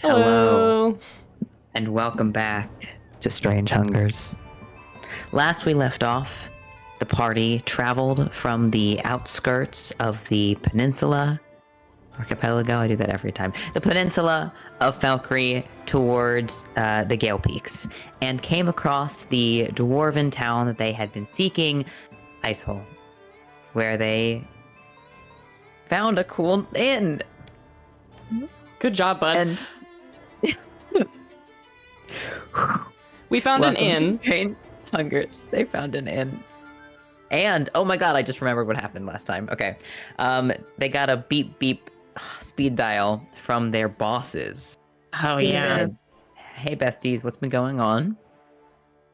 Hello, and welcome back to Strange Hungers. Last we left off, the party traveled from the outskirts of the peninsula, archipelago, I do that every time, the peninsula of Valkyrie towards the Gale Peaks, and came across the dwarven town that they had been seeking, Icehole, where they found a cool inn. good job, bud. And we found an inn. Strange Hungers. They found an inn. And, oh my god, I just remembered what happened last time. Okay. They got a beep beep speed dial from their bosses. Oh, yeah. Said, hey, besties, what's been going on?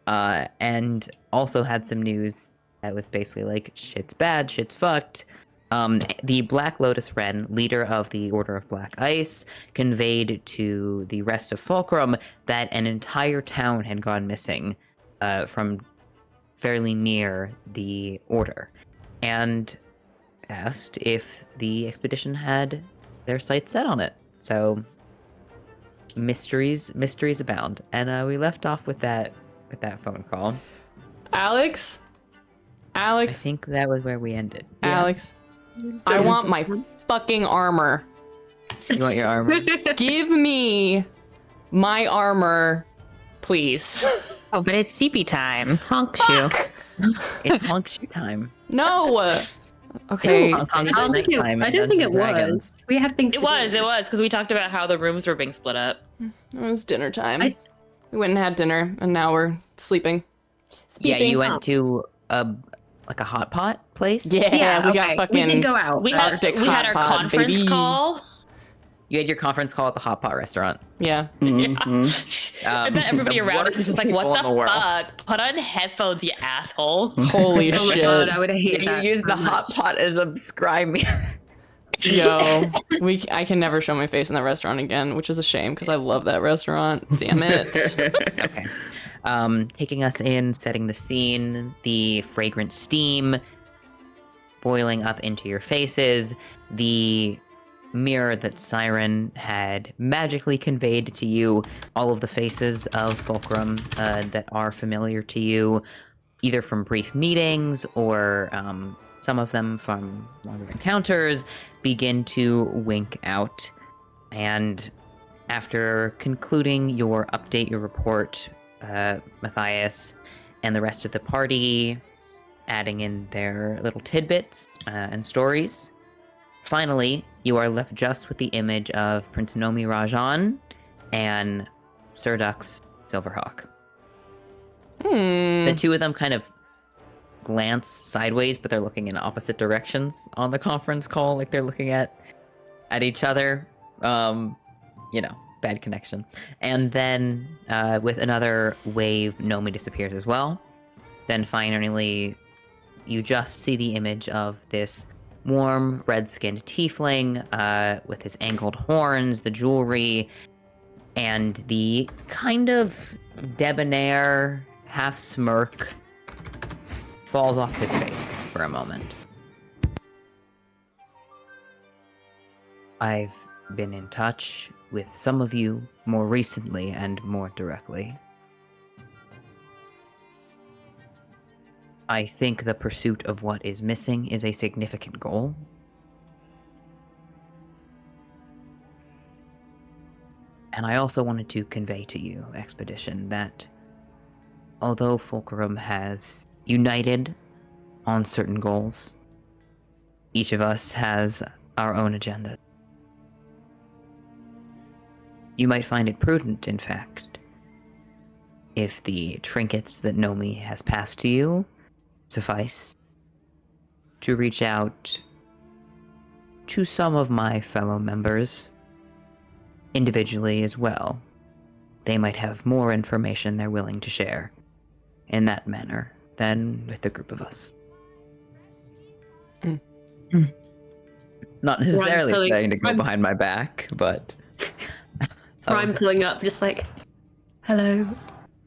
And also had some news that was basically like, shit's bad, shit's fucked. The Black Lotus Wren, leader of the Order of Black Ice, conveyed to the rest of Fulcrum that an entire town had gone missing from fairly near the Order, and asked if the expedition had their sights set on it. So, mysteries abound. And we left off with that phone call. Alex? I think that was where we ended. Alex? I want my fucking armor. You want your armor? Give me my armor, please. Oh, but it's CP time. Honk shoe. It's honk shoe time. No! Okay. Honk I don't think it was. We had things. It was, because we talked about how the rooms were being split up. It was dinner time. We went and had dinner, and now we're sleeping. Yeah, you went to a hot pot place? Yeah, we got fucking... We did go out. We had our conference baby. call. You had your conference call at the hot pot restaurant. Yeah. Yeah. I bet everybody around us is just like, what the fuck? Put on headphones, you assholes. Holy Oh my shit. god, I would have hated that. You used the hot pot as a scry mirror. Yo, I can never show my face in that restaurant again, which is a shame because I love that restaurant. Damn it. Okay. Taking us in, setting the scene, the fragrant steam boiling up into your faces, the mirror that Siren had magically conveyed to you, all of the faces of Fulcrum that are familiar to you, either from brief meetings or some of them from longer encounters, begin to wink out. And after concluding your report, Matthias and the rest of the party adding in their little tidbits and stories, finally, you are left just with the image of Prince Nomi Rajan and Sir Dux Silverhawk. The two of them kind of glance sideways, but they're looking in opposite directions on the conference call, like they're looking at each other. Bad connection. And then with another wave, Nomi disappears as well. Then finally, you just see the image of this warm, red-skinned tiefling with his angled horns, the jewelry, and the kind of debonair, half-smirk falls off his face for a moment. I've been in touch with some of you more recently and more directly. I think the pursuit of what is missing is a significant goal. And I also wanted to convey to you, Expedition, that although Fulcrum has united on certain goals, each of us has our own agenda. You might find it prudent, in fact, if the trinkets that Nomi has passed to you suffice, to reach out to some of my fellow members individually as well. They might have more information they're willing to share in that manner than with the group of us. Not necessarily saying to go behind my back, but... I'm pulling up, just like, hello,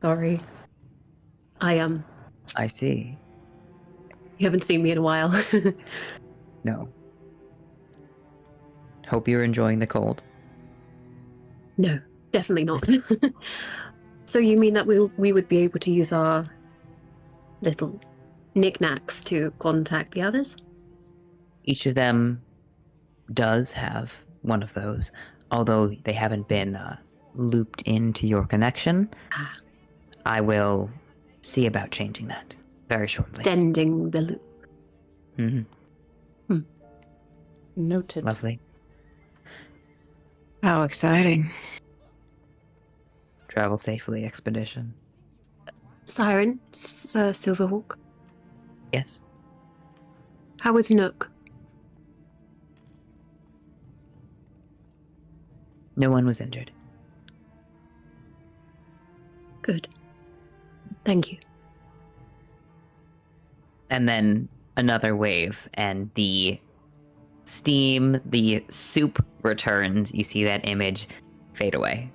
sorry. I see. You haven't seen me in a while. No. Hope you're enjoying the cold. No, Definitely not. So you mean that we would be able to use our little knickknacks to contact the others? Each of them does have one of those, although they haven't been looped into your connection. Ah. I will see about changing that very shortly. Extending the loop. Mm-hmm. Noted. Lovely. How exciting. Travel safely, expedition. Siren, Silverhawk, Yes. how was Nook? No one was injured. Good. Thank you. And then another wave, and the steam, the soup returns. You see that image fade away.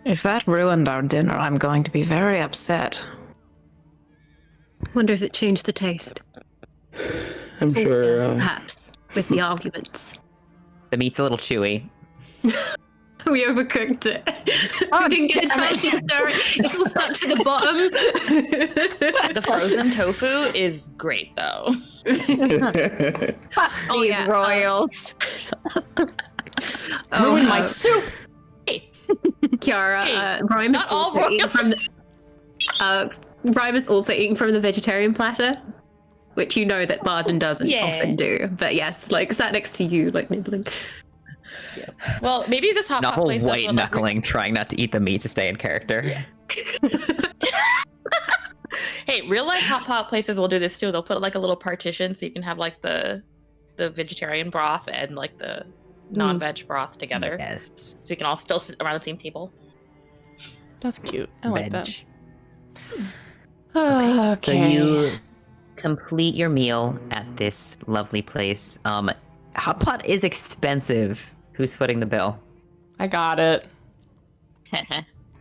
If that ruined our dinner, I'm going to be very upset. Wonder if it changed the taste. I'm sure. Perhaps with the arguments. The meat's a little chewy. We overcooked it. Oh, We didn't get a chance to stir it. It's all stuck to the bottom. The frozen tofu is great though. Oh These yeah, royals. Ruined my soup. Hey, Kiara, Rhyme is not all also eating royals. from the. Rhyme is also eating from the vegetarian platter, which you know that Barden doesn't Yeah. often do. But yes, like sat next to you, like nibbling. well, maybe this hot pot Novel place does white what, like, knuckling, trying not to eat the meat to stay in character. Hey, real life hot pot places will do this too. They'll put like a little partition so you can have like the vegetarian broth and like the non-veg broth together, Yes. so we can all still sit around the same table. That's cute. I like Veg. that. So you complete your meal at this lovely place. Hot pot is expensive. Who's footing the bill? I got it.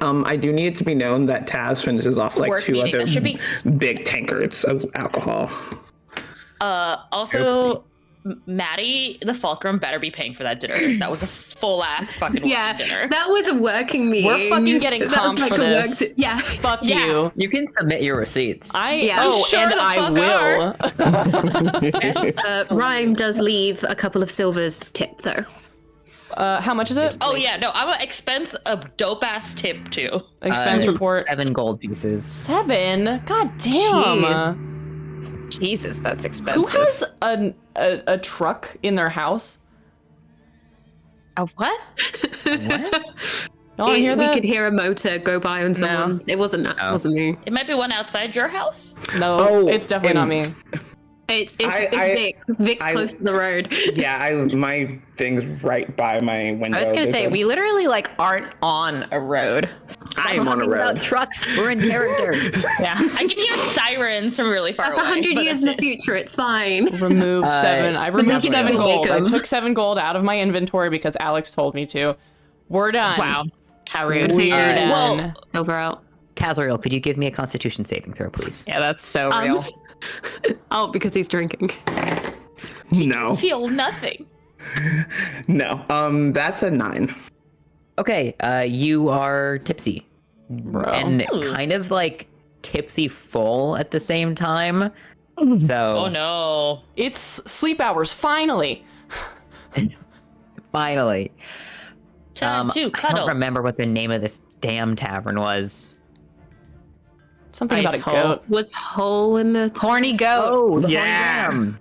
I do need it to be known that Taz finishes off like Work 2 meeting. other That should be- big tankards of alcohol. Also, Maddie, the Fulcrum better be paying for that dinner. That was a full ass fucking working Yeah, dinner. that was a working meeting. We're fucking getting That was comped like for a work this. yeah. Fuck Yeah. you. You can submit your receipts. Yeah. Oh, Sure and the I fuck will. Rhyme does leave a couple of silvers tip though. How much is it? Oh yeah, no, I'm gonna expense a dope ass tip too. Expense report. 7 gold pieces. 7? God damn. Jesus, that's Who expensive. has a truck in their house? A what? What? Y'all wanna hear We that? could hear a motor go by on someone. It wasn't Oh. wasn't me. It might be one outside your house. No, Oh, it's definitely not me. It's I- Vic. Vic's I- close to the road. Yeah, my thing's right by my window. I was gonna There's say, a- we literally like aren't on a road. I am on a road. Trucks. We're in character. Yeah. I can hear sirens from really far That's away. 100 but years in the that's it. future. It's fine. Remove 7. I removed Definitely 7 will gold. make I 'em. took 7 gold out of my inventory because Alex told me to. We're done. Wow. How rude. We're done. Well, Over out. Kazriel, could you give me a Constitution saving throw, please? Yeah, that's so real. Oh, because he's drinking. No, feel nothing. no. That's a 9. Okay, you are tipsy. Bro. And Ooh. kind of like tipsy full at the same time. So Oh no. It's sleep hours, finally. finally. Time to I cuddle. don't remember what the name of this damn tavern was. Something Ice about a hole. goat. Was hole in the Horny goat. the Yeah. Horn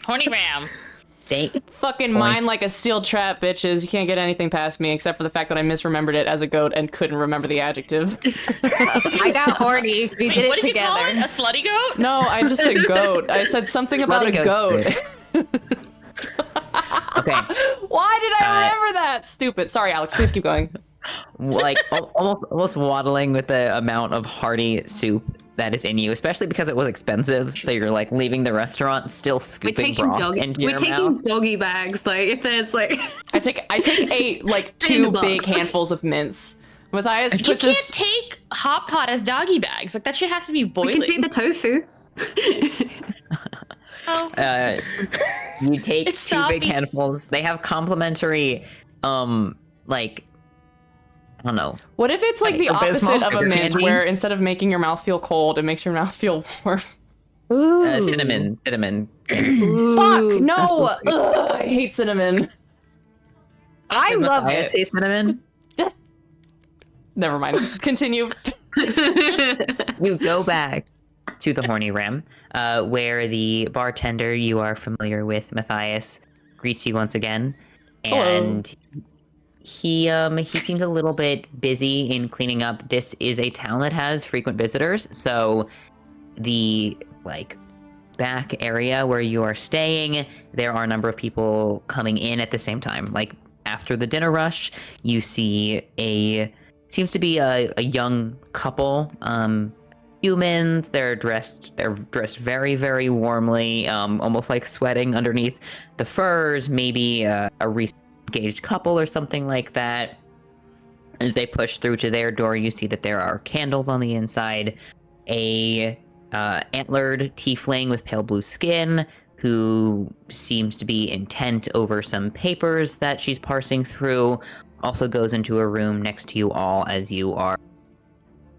Horny ram. Fucking Points. mine like a steel trap, bitches. You can't get anything past me except for the fact that I misremembered it as a goat and couldn't remember the adjective. I got horny. We did What it did you call it? together. A slutty goat? No, I just said goat. I said something about a Bloody goat. Okay, Why did I remember that? Stupid. Sorry, Alex. Please keep going. like almost waddling with the amount of hearty soup that is in you, especially because it was expensive. So you're like leaving the restaurant, still We're scooping taking broth into We're your taking mouth. doggy bags. Like if there's like I take a like In the 2 box. big handfuls of mince. Matthias You puts can't this. take hot pot as doggy bags. Like that shit has to be we boiling. can take the tofu. You take It's two big stopping. handfuls. They have complimentary, like, I don't know. What if it's like the Abysmal opposite of a sugar mint, candy? where instead of making your mouth feel cold, it makes your mouth feel warm? Cinnamon. Ooh, Fuck, that no! sounds great. Ugh, I hate cinnamon. I Does love Matthias it. say cinnamon? Never mind. Continue. You go back to the Horny Rim, where the bartender you are familiar with, Matthias, greets you once again, and he seems a little bit busy in cleaning up. This is a town that has frequent visitors, so the back area where you are staying, there are a number of people coming in at the same time. Like after the dinner rush, you see seems to be a young couple. Humans. They're dressed very, very warmly, almost like sweating underneath the furs. Maybe a recent engaged couple or something like that. As they push through to their door, you see that there are candles on the inside. A antlered tiefling with pale blue skin who seems to be intent over some papers that she's parsing through, also goes into a room next to you all as you are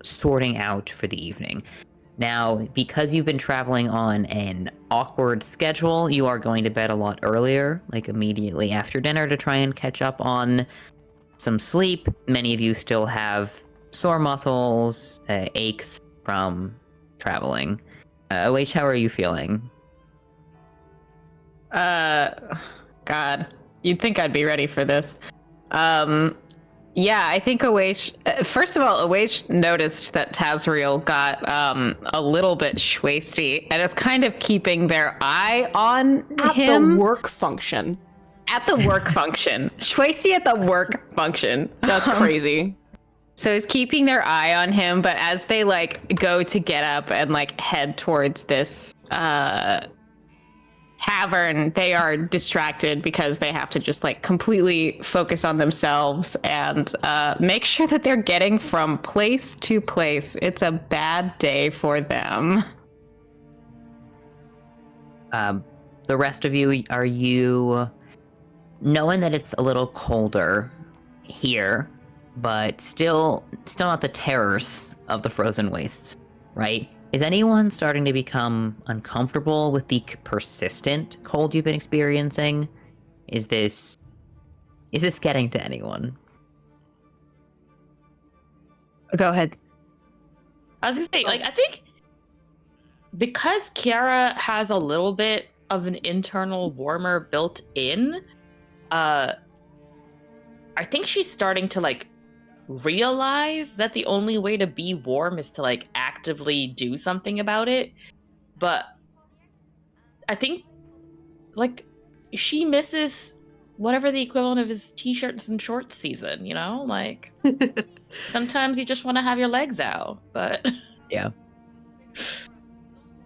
sorting out for the evening. Now, because you've been traveling on an awkward schedule, you are going to bed a lot earlier, like immediately after dinner, to try and catch up on some sleep. Many of you still have sore muscles, aches from traveling. Wait, how are you feeling? God, you'd think I'd be ready for this. Yeah, I think Awaish. First of all, Awaish noticed that Tazriel got a little bit schwasty and is kind of keeping their eye on At him the work function. at the work function. Schwasty at the work function. That's crazy. So he's keeping their eye on him, but as they go to get up and head towards this tavern, they are distracted because they have to just completely focus on themselves and make sure that they're getting from place to place. It's a bad day for them. The rest of you, are you knowing that it's a little colder here, but still not the terrors of the frozen wastes, right? Is anyone starting to become uncomfortable with the persistent cold you've been experiencing? Is this getting to anyone? Go ahead. I was gonna say, I think because Kiara has a little bit of an internal warmer built in, I think she's starting to realize that the only way to be warm is to actively do something about it. But I think she misses whatever the equivalent of his t-shirts and shorts season, sometimes you just want to have your legs out, but Yeah.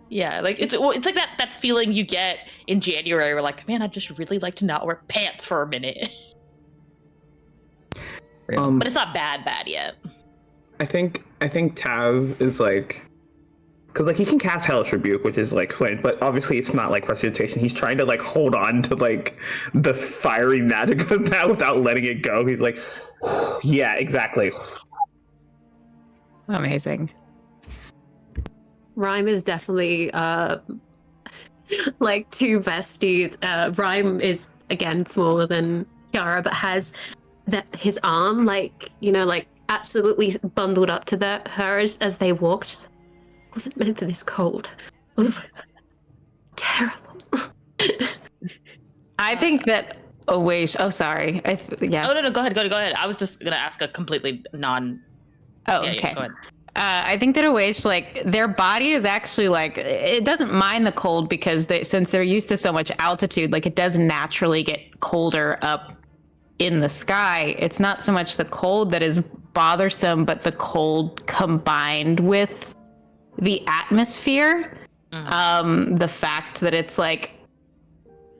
yeah, it's like that feeling you get in January where man, I'd just really like to not wear pants for a minute. But it's not bad yet. I think Taz is because he can cast Hellish Rebuke, which is strange, but obviously it's not prestidigitation. He's trying to hold on to the fiery magic of that without letting it go. He's yeah, exactly. Amazing. Rhyme is definitely two besties. Rhyme is again smaller than Kiara, but has his arm absolutely bundled up to hers as they walked. Wasn't meant for this cold. Terrible. I think that Awaish. Oh, sorry. Yeah. Oh no, go ahead. I was just gonna ask a completely non. Oh, Yeah, okay. go ahead. I think that Awaish, their body is actually it doesn't mind the cold because since they're used to so much altitude, it does naturally get colder up in the sky. It's not so much the cold that is bothersome, but the cold combined with the atmosphere. The fact that it's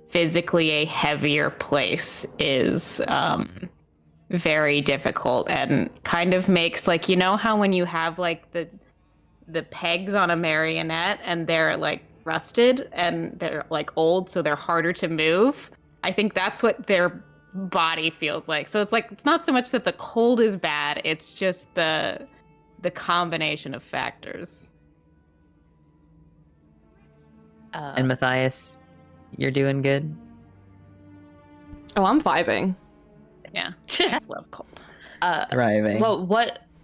physically a heavier place is very difficult and kind of makes how when you have the pegs on a marionette and they're rusted and they're like old, so they're harder to move. I think that's what their body feels like. So it's like it's not so much that the cold is bad, it's just the combination of factors. And Matthias, you're doing good? Oh, I'm vibing. Yeah. I love cold. Thriving. Well,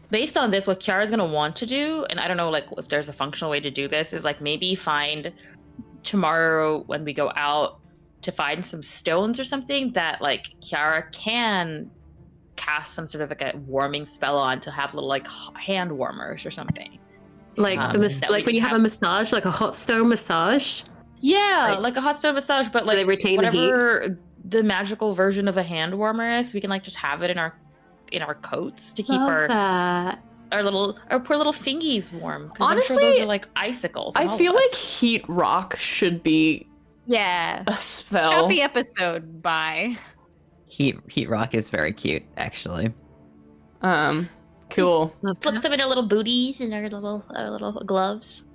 based on this, what Kiara's gonna want to do, and I don't know, like, if there's a functional way to do this, is like maybe find tomorrow when we go out to find some stones or something that like Kiara can cast some sort of like a warming spell on to have little like hand warmers or something. Like that when you have a massage, like a hot stone massage. Yeah, like a hot stone massage, but like they retain the heat. whatever the magical version of a hand warmer is, we can like just have it in our coats to keep That. our poor little fingies warm. 'Cause Honestly, I'm sure those are like icicles. on I all feel of like us. heat rock should be Yeah. a spell. Choppy episode by. Heat rock is very cute, actually. Cool. Love Flip that. some in our little booties and our little gloves.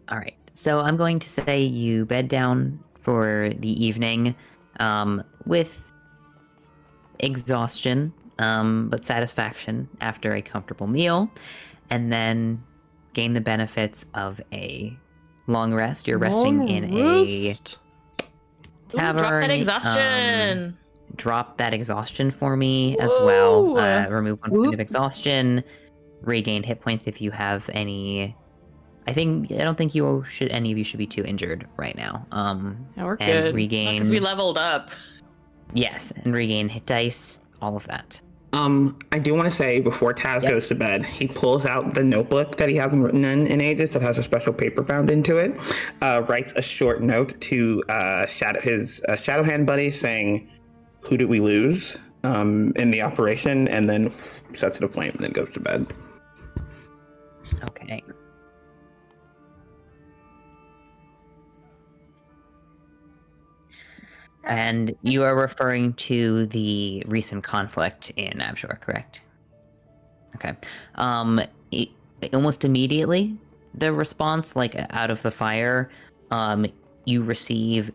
All right. So I'm going to say you bed down for the evening with exhaustion, but satisfaction after a comfortable meal, and then gain the benefits of a long rest. You're resting in rest. Ooh, tavern. drop that exhaustion. Drop that exhaustion for me as well. Woo! Remove 1 point of exhaustion. Regain hit points if you have any. I don't think any of you should be too injured right now. Yeah, we're And good. regain. Because we leveled up. Yes, and regain hit dice, all of that. I do want to say before Taz Yep. goes to bed, he pulls out the notebook that he hasn't written in ages that has a special paper bound into it, writes a short note to his shadow hand buddy saying, "Who did we lose in the operation?" and then sets it aflame and then goes to bed. Okay. And you are referring to the recent conflict in Abjor, correct? Okay. Almost immediately, the response, like out of the fire, you receive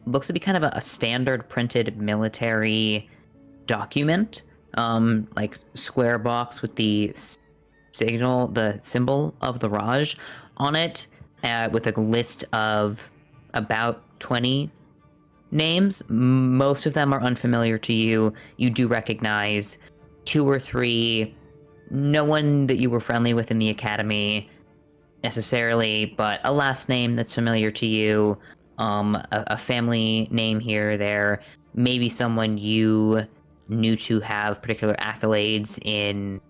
looks to be kind of a standard printed military document, like square box with the symbol of the Raj on it, with a list of about 20 names. Most of them are unfamiliar to you. You do recognize 2 or 3, no one that you were friendly with in the academy necessarily, but a last name that's familiar to you, a family name here or there, maybe someone you knew to have particular accolades in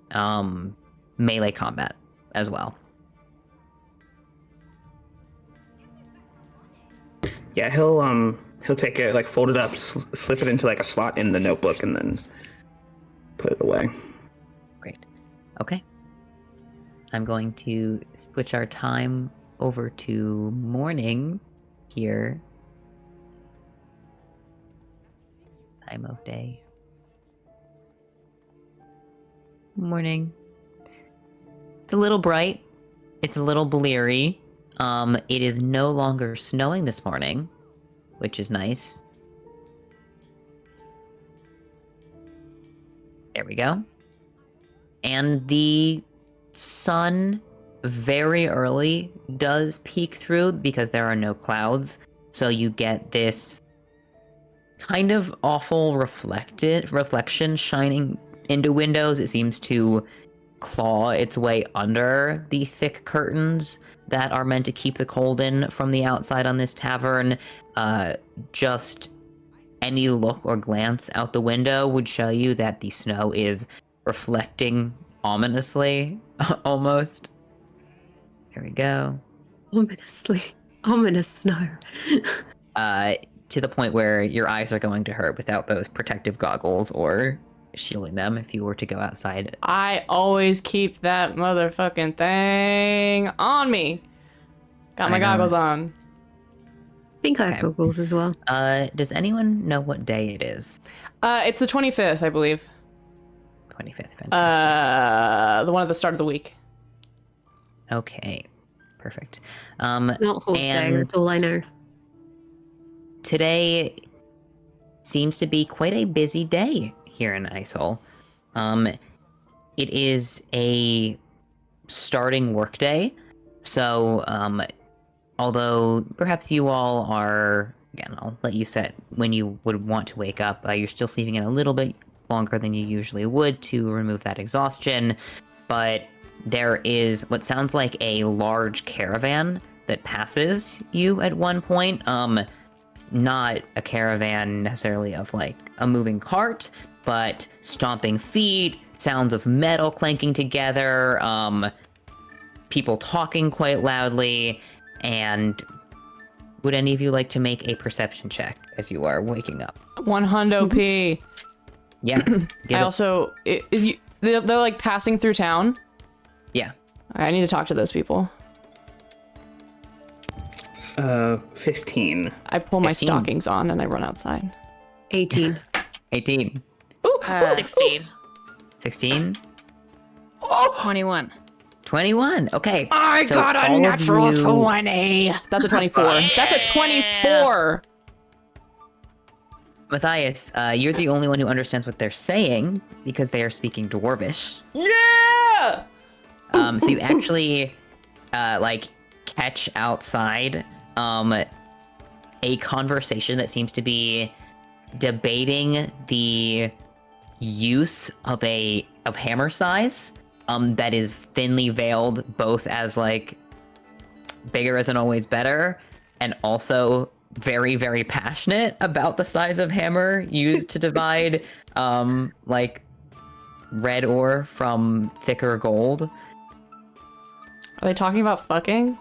melee combat as well. Yeah, he'll take it, like fold it up, slip it into like a slot in the notebook, and then put it away. Great. Okay. I'm going to switch our time over to morning here. Time of day. Morning. It's a little bright. It's a little bleary. It is no longer snowing this morning, which is nice. There we go. And the sun very early does peek through because there are no clouds. So you get this kind of awful reflection shining into windows. It seems to claw its way under the thick curtains that are meant to keep the cold in from the outside on this tavern. Just any look or glance out the window would show you that the snow is reflecting ominously, almost. Here we go. Ominously. Ominous snow. To the point where your eyes are going to hurt without those protective goggles or shielding them if you were to go outside. I always keep that motherfucking thing on me. Got my I know. goggles on. I think I have Okay. goggles as well. Does anyone know what day it is? It's the 25th, I believe. 25th. Fantastic. The one at the start of the week. Okay. Perfect. Not horse day, and that's all I know. today seems to be quite a busy day here in Icehole. It is a starting workday, so although perhaps you all are, again, I'll let you set when you would want to wake up, you're still sleeping in a little bit longer than you usually would to remove that exhaustion, but there is what sounds like a large caravan that passes you at one point. Not a caravan necessarily of like a moving cart, but stomping feet, sounds of metal clanking together, people talking quite loudly, and would any of you like to make a perception check as you are waking up? 100 P. Yeah. I also, they're like passing through town. Yeah. I need to talk to those people. 15. I pull my 15. stockings on and I run outside. 18. 18. Ooh, 16. 16. 21. 21. Okay. I So got all a of natural you- 20. That's a 24. That's a 24. Matthias, you're the only one who understands what they're saying because they are speaking Dwarvish. Yeah! So you actually, like, catch outside, a conversation that seems to be debating the use of hammer size, that is thinly veiled both as, like, bigger isn't always better, and also very, very passionate about the size of hammer used to divide, like, red ore from thicker gold. Are they talking about fucking?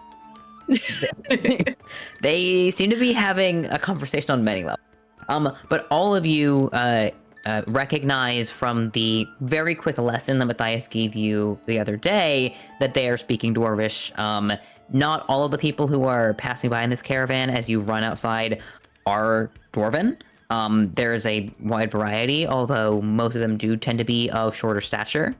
They seem to be having a conversation on many levels. But all of you recognize from the very quick lesson that Matthias gave you the other day that they are speaking Dwarvish. Not all of the people who are passing by in this caravan as you run outside are Dwarven. There's a wide variety, although most of them do tend to be of shorter stature.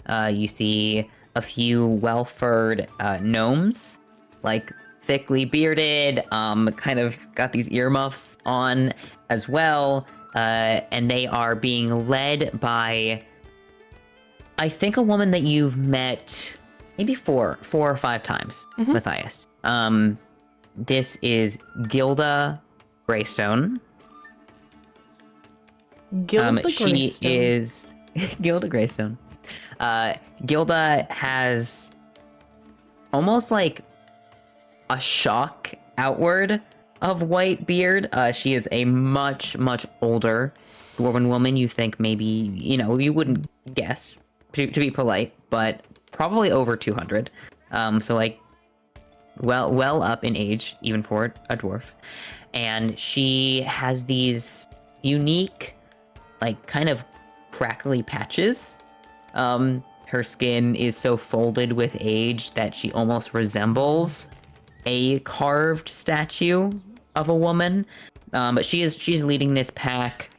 You see a few well-furred gnomes, like thickly bearded, kind of got these earmuffs on as well, and they are being led by, I think, a woman that you've met maybe four or five times, Matthias. This is Gilda Greystone. Gilda She Greystone. is Gilda Greystone. Gilda has almost like a shock outward of white beard. She is a much, much older dwarven woman. You think maybe, you wouldn't guess, to be polite, but probably over 200. So like, well up in age, even for a dwarf. And she has these unique, like, kind of crackly patches. Her skin is so folded with age that she almost resembles a carved statue of a woman. But she's leading this pack,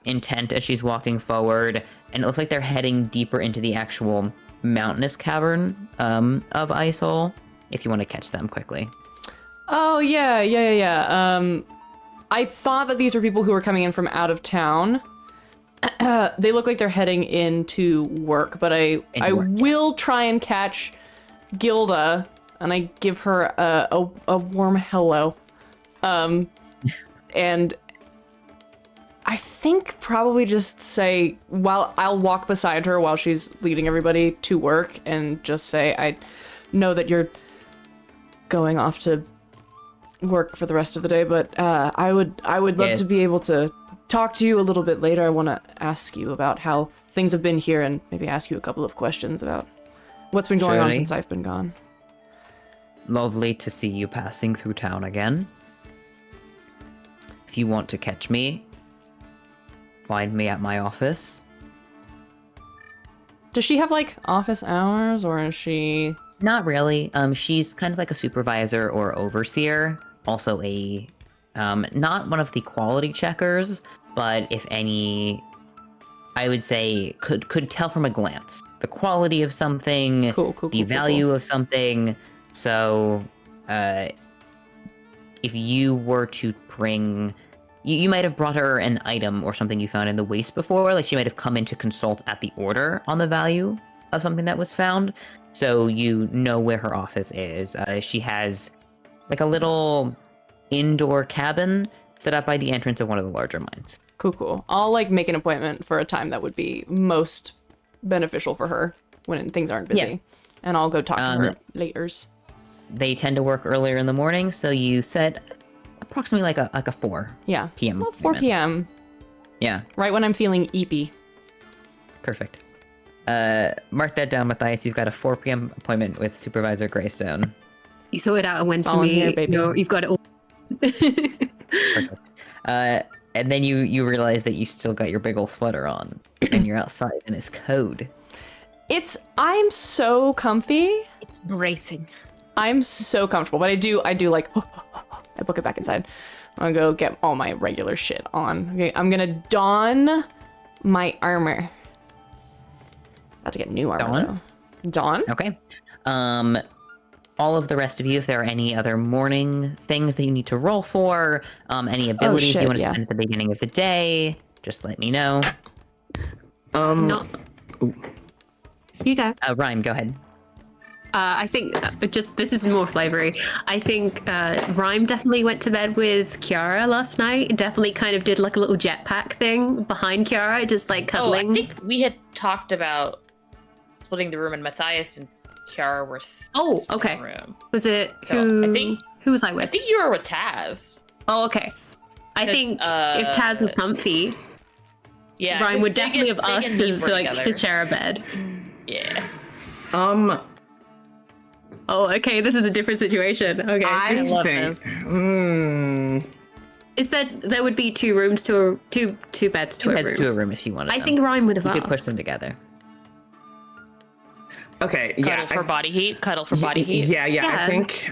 intent as she's walking forward, and it looks like they're heading deeper into the actual mountainous cavern of Icehole, if you want to catch them quickly. Oh, yeah. I thought that these were people who were coming in from out of town. They look like they're heading into work, but I will try and catch Gilda, and I give her a warm hello. And I think probably just say, while I'll walk beside her while she's leading everybody to work, and just say, I know that you're going off to work for the rest of the day, but I would love to be able to talk to you a little bit later. I want to ask you about how things have been here, and maybe ask you a couple of questions about what's been going on Surely. since I've been gone. Lovely to see you passing through town again. If you want to catch me, find me at my office. Does she have like office hours, or is she... Not really. She's kind of like a supervisor or overseer. Also a, not one of the quality checkers, but if any, I would say could tell from a glance the quality of something, Cool, the value of something. So, if you were to bring... You might have brought her an item or something you found in the waste before. Like, she might have come in to consult at the order on the value of something that was found. So you know where her office is. She has, like, a little indoor cabin set up by the entrance of one of the larger mines. Cool. I'll, like, make an appointment for a time that would be most beneficial for her when things aren't busy. Yeah. And I'll go talk to her laters. They tend to work earlier in the morning, so you set approximately like a 4 p.m. Well, 4 p.m. Yeah. Right when I'm feeling eepy. Perfect. Mark that down, Matthias. You've got a 4 p.m. appointment with Supervisor Greystone. You sorted out a when It's to all in meet. here, baby. You've got it all. Perfect. And then you realize that you still got your big ol' sweater on, and you're outside, and it's cold. I'm so comfy. It's bracing. I'm so comfortable, but I do like, I book it back inside. I'm gonna go get all my regular shit on. Okay, I'm gonna don my armor. About to get new armor though. Dawn? Okay. All of the rest of you, if there are any other morning things that you need to roll for, any abilities you want to spend at the beginning of the day, just let me know. Not. You go. Ryan, go ahead. I think this is more flavory. I think Rhyme definitely went to bed with Kiara last night. Definitely kind of did like a little jetpack thing behind Kiara, just like cuddling. Oh, I think we had talked about splitting the room, and Matthias and Kiara were okay. the room. Was it So who was I with? I think you were with Taz. Oh, okay. I think if Taz was comfy, Yeah, Rhyme would definitely have Sig asked and me us were to together. share a bed. Yeah. Oh, okay. This is a different situation. Okay. I love think, this. Is that there would be two rooms to two beds to Two a beds room? to a room if you wanted I them. think Rhyme would have You asked. could push them together. Okay, Cuddle for body heat. Cuddle for body heat. Yeah. Yeah.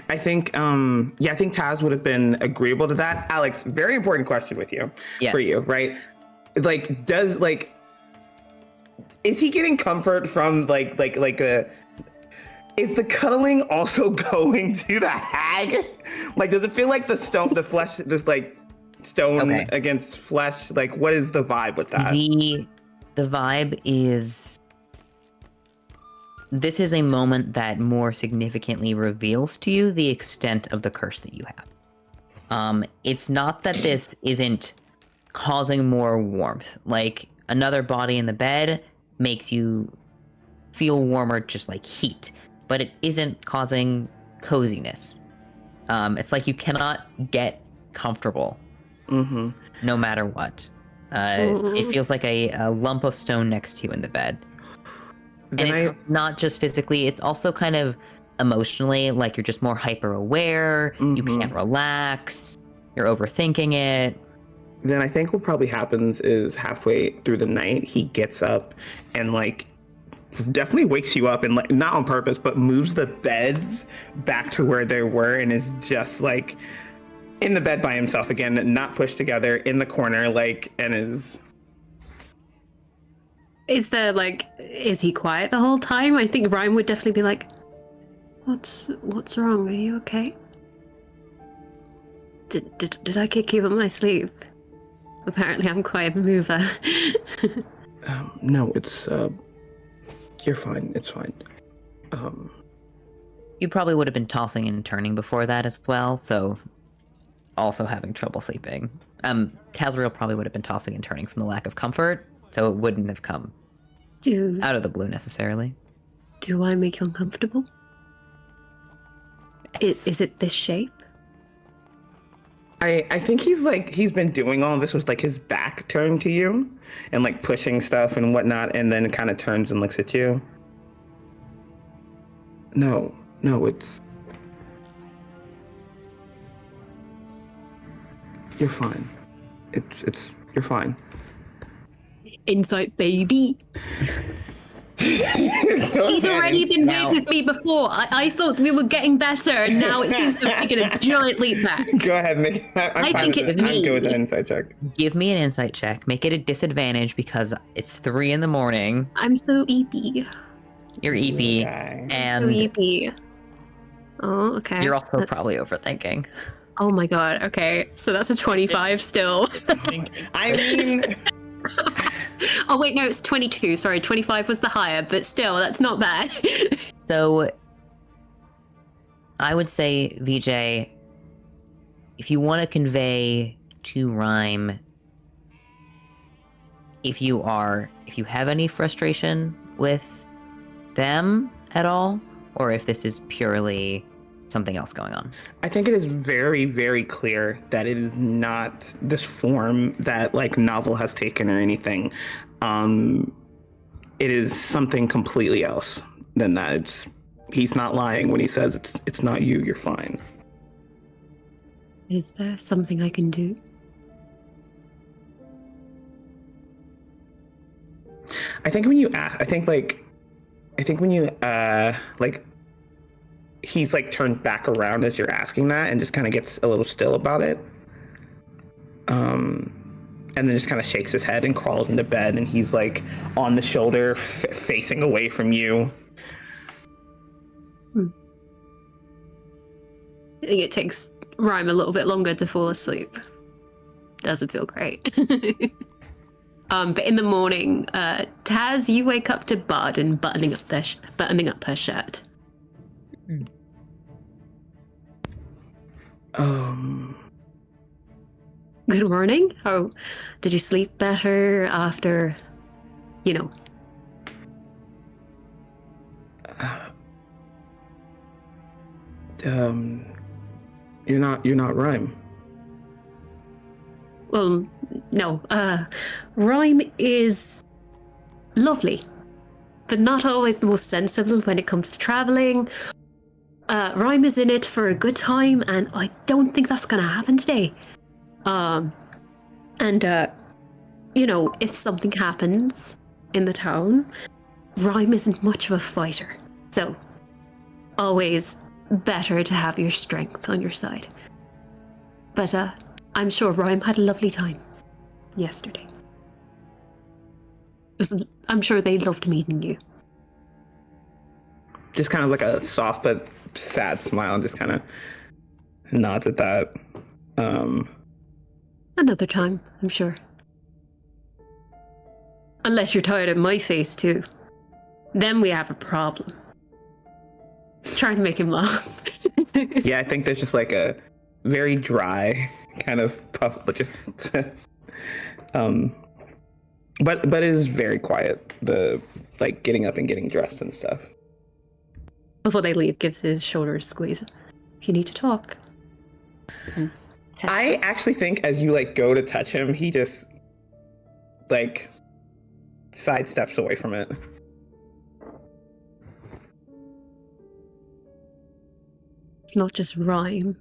I think Taz would have been agreeable to that. Alex, very important question with you, Yes. for you, right? Like, is he getting comfort from is the cuddling also going to the hag? Like, does it feel like the flesh, this like stone against flesh? Like, what is the vibe with that? The vibe is... This is a moment that more significantly reveals to you the extent of the curse that you have. It's not that this isn't causing more warmth. Like, another body in the bed makes you feel warmer just like heat, but it isn't causing coziness. It's like you cannot get comfortable no matter what. It feels like a lump of stone next to you in the bed. And it's not just physically, it's also kind of emotionally, like you're just more hyper aware, you can't relax, you're overthinking it. Then I think what probably happens is halfway through the night, he gets up and like definitely wakes you up and like not on purpose, but moves the beds back to where they were and is just like in the bed by himself again, not pushed together in the corner, like, and is... Is there like, is he quiet the whole time? I think Rhyme would definitely be like, what's wrong? Are you okay? Did I kick you up my sleeve? Apparently I'm quite a mover. No, it's you're fine. It's fine. You probably would have been tossing and turning before that as well, so also having trouble sleeping. Tazriel probably would have been tossing and turning from the lack of comfort, so it wouldn't have come out of the blue necessarily. Do I make you uncomfortable? Is it this shape? I think he's been doing all of this with like his back turned to you and like pushing stuff and whatnot, and then kind of turns and looks at you. No, it's... You're fine. You're fine. Insight, baby. He's already been weird with me before. I thought we were getting better, and now it seems to be taking a giant leap back. Go ahead, make. I'm good with an insight check. Give me an insight check. Make it a disadvantage because it's 3 a.m. I'm so eepy. You're EP, Okay. and So eepy. Oh, okay. You're also That's- probably overthinking. Oh my god. Okay, so that's a 25 still. I mean, Oh wait, no, it's 22. Sorry, 25 was the higher, but still, that's not bad. So I would say, VJ, if you want to convey to Rhyme, if you have any frustration with them at all, or if this is purely something else going on. I think it is very, very clear that it is not this form that like novel has taken or anything. It is something completely else than that. He's not lying when he says it's not you. You're fine. Is there something I can do? I think when you ask, he's like turned back around as you're asking that and just kind of gets a little still about it. And then just kind of shakes his head and crawls into bed, and he's like on the shoulder, facing away from you. I think it takes Rhyme a little bit longer to fall asleep. Doesn't feel great. But in the morning, Taz, you wake up to Barden buttoning up her shirt. Good morning. How did you sleep better after, you know? You're not Rhyme. Well, no. Rhyme is lovely, but not always the most sensible when it comes to traveling. Rhyme is in it for a good time, and I don't think that's gonna happen today. You know, if something happens in the town, Rhyme isn't much of a fighter, so always better to have your strength on your side. But I'm sure Rhyme had a lovely time yesterday. I'm sure they loved meeting you. Just kind of like a soft but sad smile, and just kind of nods at that. Another time, I'm sure. Unless you're tired of my face too. Then we have a problem. Trying to make him laugh. Yeah, I think there's just like a very dry kind of puff, but just but it is very quiet. The like getting up and getting dressed and stuff. Before they leave, gives his shoulder a squeeze. If you need to talk. I actually think as you like go to touch him, he just like sidesteps away from it. It's not just Rhyme.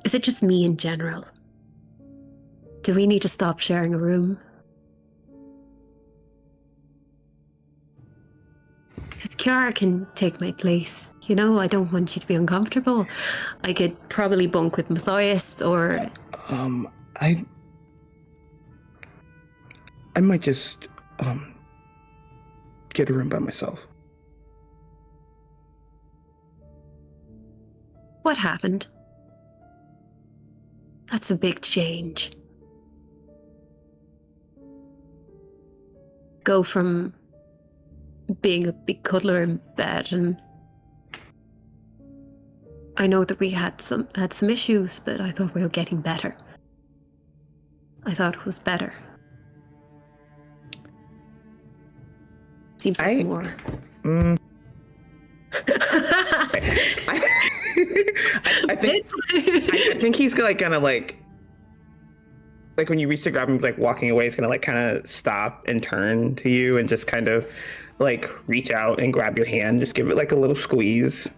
Is it just me in general? Do we need to stop sharing a room? Because Kiara can take my place. You know, I don't want you to be uncomfortable. I could probably bunk with Matthias or... I might just, get a room by myself. What happened? That's a big change. Go from being a big cuddler in bed, and I know that we had some issues, but I thought we were getting better. I thought it was better. Seems like more. I think he's gonna like when you reach to grab him, like walking away, he's gonna like kind of stop and turn to you and just kind of like reach out and grab your hand, just give it like a little squeeze.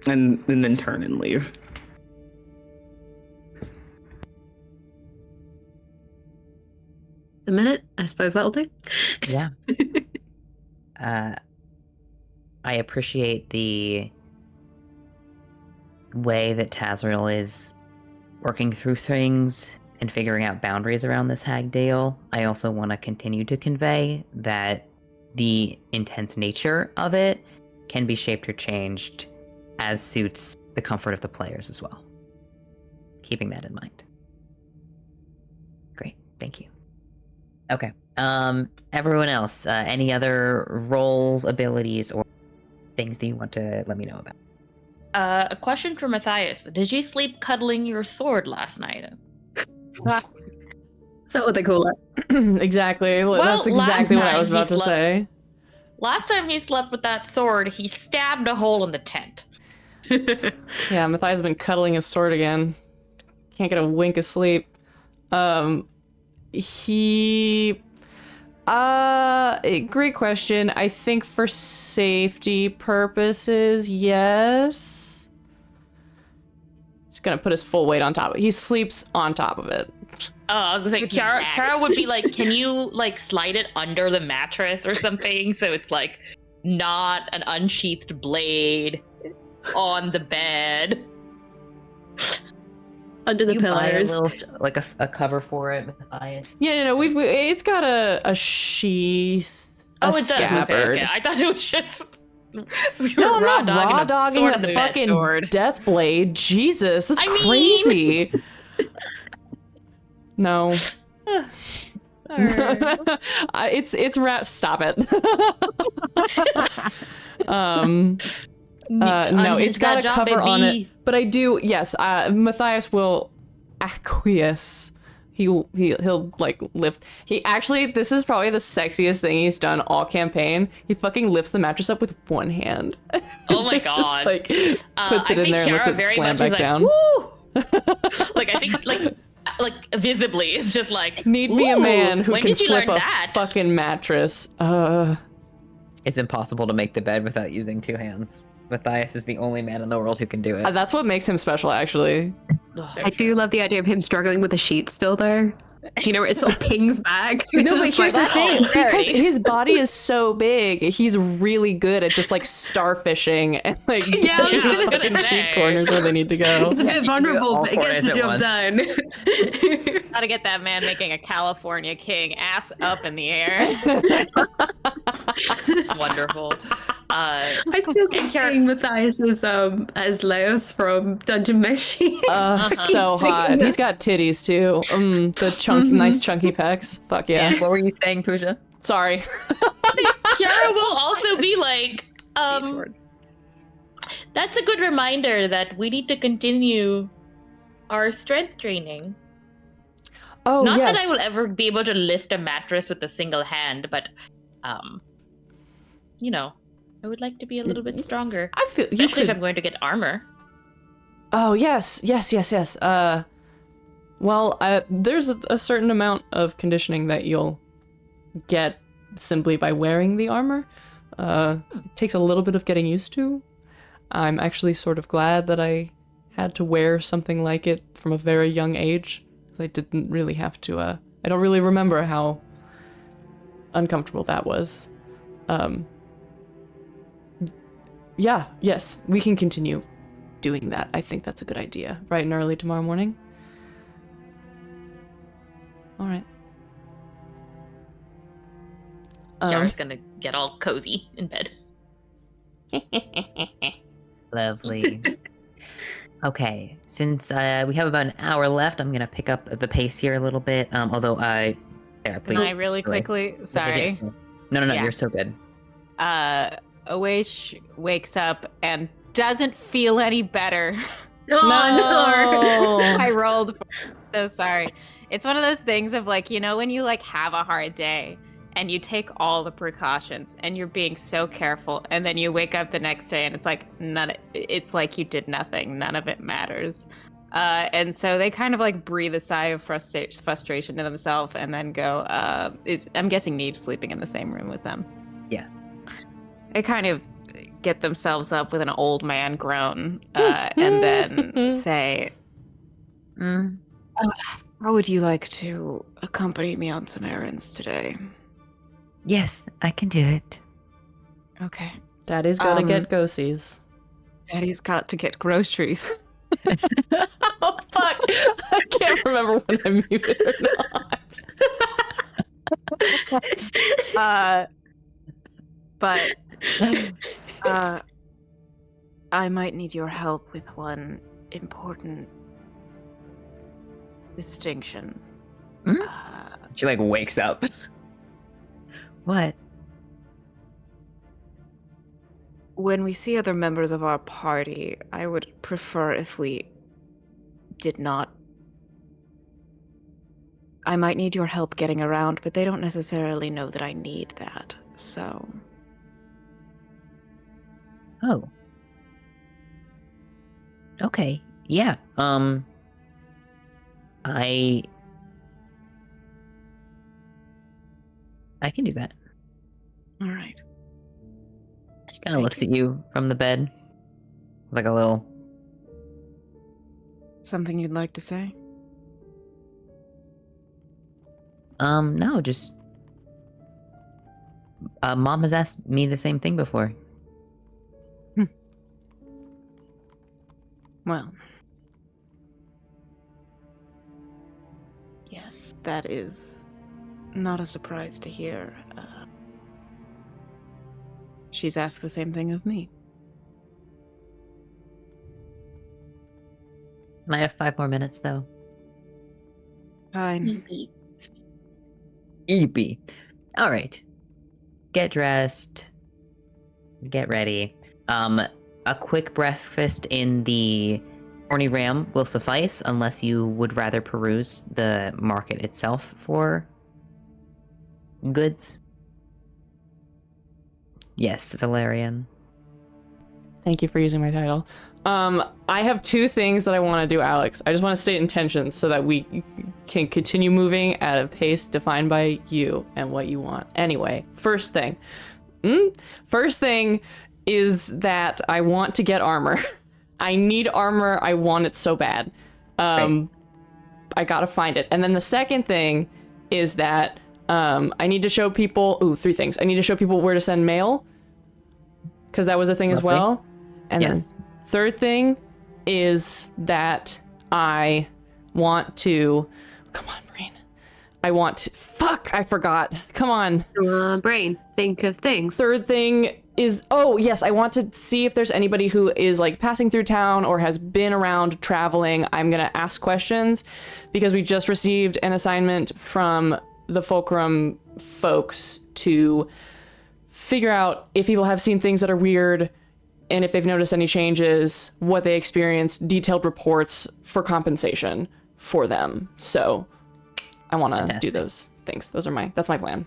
And then turn and leave. A minute, I suppose that'll do. Yeah. I appreciate the way that Tazriel is working through things and figuring out boundaries around this hag deal, I also want to continue to convey that the intense nature of it can be shaped or changed as suits the comfort of the players as well. Keeping that in mind. Great, thank you. Okay, everyone else, any other roles, abilities, or things that you want to let me know about? A question for Matthias. Did you sleep cuddling your sword last night? Is that what they call it? Exactly. Well, That's exactly last what I was time he about to slept- say. Last time he slept with that sword, he stabbed a hole in the tent. Yeah, Matthias has been cuddling his sword again. Can't get a wink of sleep. Great question. I think for safety purposes, yes. Just gonna put his full weight on top. He sleeps on top of it. Oh, I was gonna say, Kara would be like, can you like slide it under the mattress or something so it's like not an unsheathed blade on the bed? Under the You buy a pillows. little, like a cover for it, Matthias. Yeah, no, it's got a sheath, Oh, a it does. scabbard. Okay. I thought it was just. No, I'm not raw dogging sword a in the fucking sword. death blade. Jesus, that's I mean- crazy. No. Alright. It's wrap. Stop it. No, it's got a cover on it, but I do. Yes, Matthias will acquiesce. He'll like lift. He actually, this is probably the sexiest thing he's done all campaign. He fucking lifts the mattress up with one hand. Oh my god! Just like puts it in there and lets it slam back like, down. Woo! Like I think like visibly, it's just like Need me a man who when can did you flip learn a that? fucking mattress. It's impossible to make the bed without using two hands. Matthias is the only man in the world who can do it. That's what makes him special, actually. I do love the idea of him struggling with the sheet still, though. You know, it sort of pings back. No, but It's here's like, the thing. oh, Because sorry. his body is so big, he's really good at just like starfishing and like Yeah, I was getting gonna fucking say. sheet corners where they need to go. It's a bit you can do it vulnerable, all but it four gets days the at job once. done. Gotta get that man making a California king ass up in the air. Wonderful. I still keep seeing Matthias as Leos from Dungeon Meshi. So hot. He's got titties too. The chunky, nice chunky pecs. Fuck yeah. What were you saying, Pooja? Sorry. Kiara will also be like, H-word. that's a good reminder that we need to continue our strength training. Oh Not yes. that I will ever be able to lift a mattress with a single hand, but you know, I would like to be a little bit stronger. I feel you Especially if could. I'm going to get armor. Oh yes. Well, there's a certain amount of conditioning that you'll get simply by wearing the armor. It takes a little bit of getting used to. I'm actually sort of glad that I had to wear something like it from a very young age. 'Cause I didn't really have to. I don't really remember how uncomfortable that was. Yeah. Yes, we can continue doing that. I think that's a good idea. Bright and early tomorrow morning. All right. Kiara's gonna get all cozy in bed. Lovely. Okay, since we have about an hour left, I'm gonna pick up the pace here a little bit. Although Sarah, Can please. I really quickly? Sorry. No, Yeah. you're so good. Awaish wakes up and doesn't feel any better. Oh, I rolled. So sorry. It's one of those things of like, you know, when you like have a hard day and you take all the precautions and you're being so careful, and then you wake up the next day and it's like it's like you did nothing. None of it matters. And so they kind of like breathe a sigh of frustration to themselves and then go, I'm guessing Neve's sleeping in the same room with them. Yeah. They kind of get themselves up with an old man groan and then say, how would you like to accompany me on some errands today? Yes, I can do it. Okay. Daddy's gotta get go-sees. Daddy's got to get groceries. Oh, fuck. I can't remember when I'm muted or not. But I might need your help with one important distinction. Hmm? She like wakes up. What? When we see other members of our party, I would prefer if we did not. I might need your help getting around, but they don't necessarily know that I need that, so. Oh. Okay. Yeah. I can do that. All right. She kind of looks at you from the bed. Like a little... Something you'd like to say? No, just... Mom has asked me the same thing before. Well. Yes, that is not a surprise to hear. She's asked the same thing of me. I have 5 more minutes, though. Fine. Eepy. All right. Get dressed. Get ready. A quick breakfast in the Horny Ram will suffice, unless you would rather peruse the market itself for goods. Yes, Valerian. Thank you for using my title. I have 2 things that I want to do, Alex. I just want to state intentions so that we can continue moving at a pace defined by you and what you want. Anyway, first thing. First thing is that I want to get armor. I need armor. I want it so bad. Right. I gotta find it. And then the second thing is that I need to show people... 3 things. I need to show people where to send mail, because that was a thing as Lovely. well. And Yes. then third thing is that I want to... Come on, brain. I want to... Fuck, I forgot. Come on. Brain, think of things. Third thing is... Oh, yes, I want to see if there's anybody who is, like, passing through town or has been around traveling. I'm going to ask questions, because we just received an assignment from the Fulcrum folks to figure out if people have seen things that are weird, and if they've noticed any changes, what they experienced, detailed reports for compensation for them. So I want to do Fantastic. those things. That's my plan.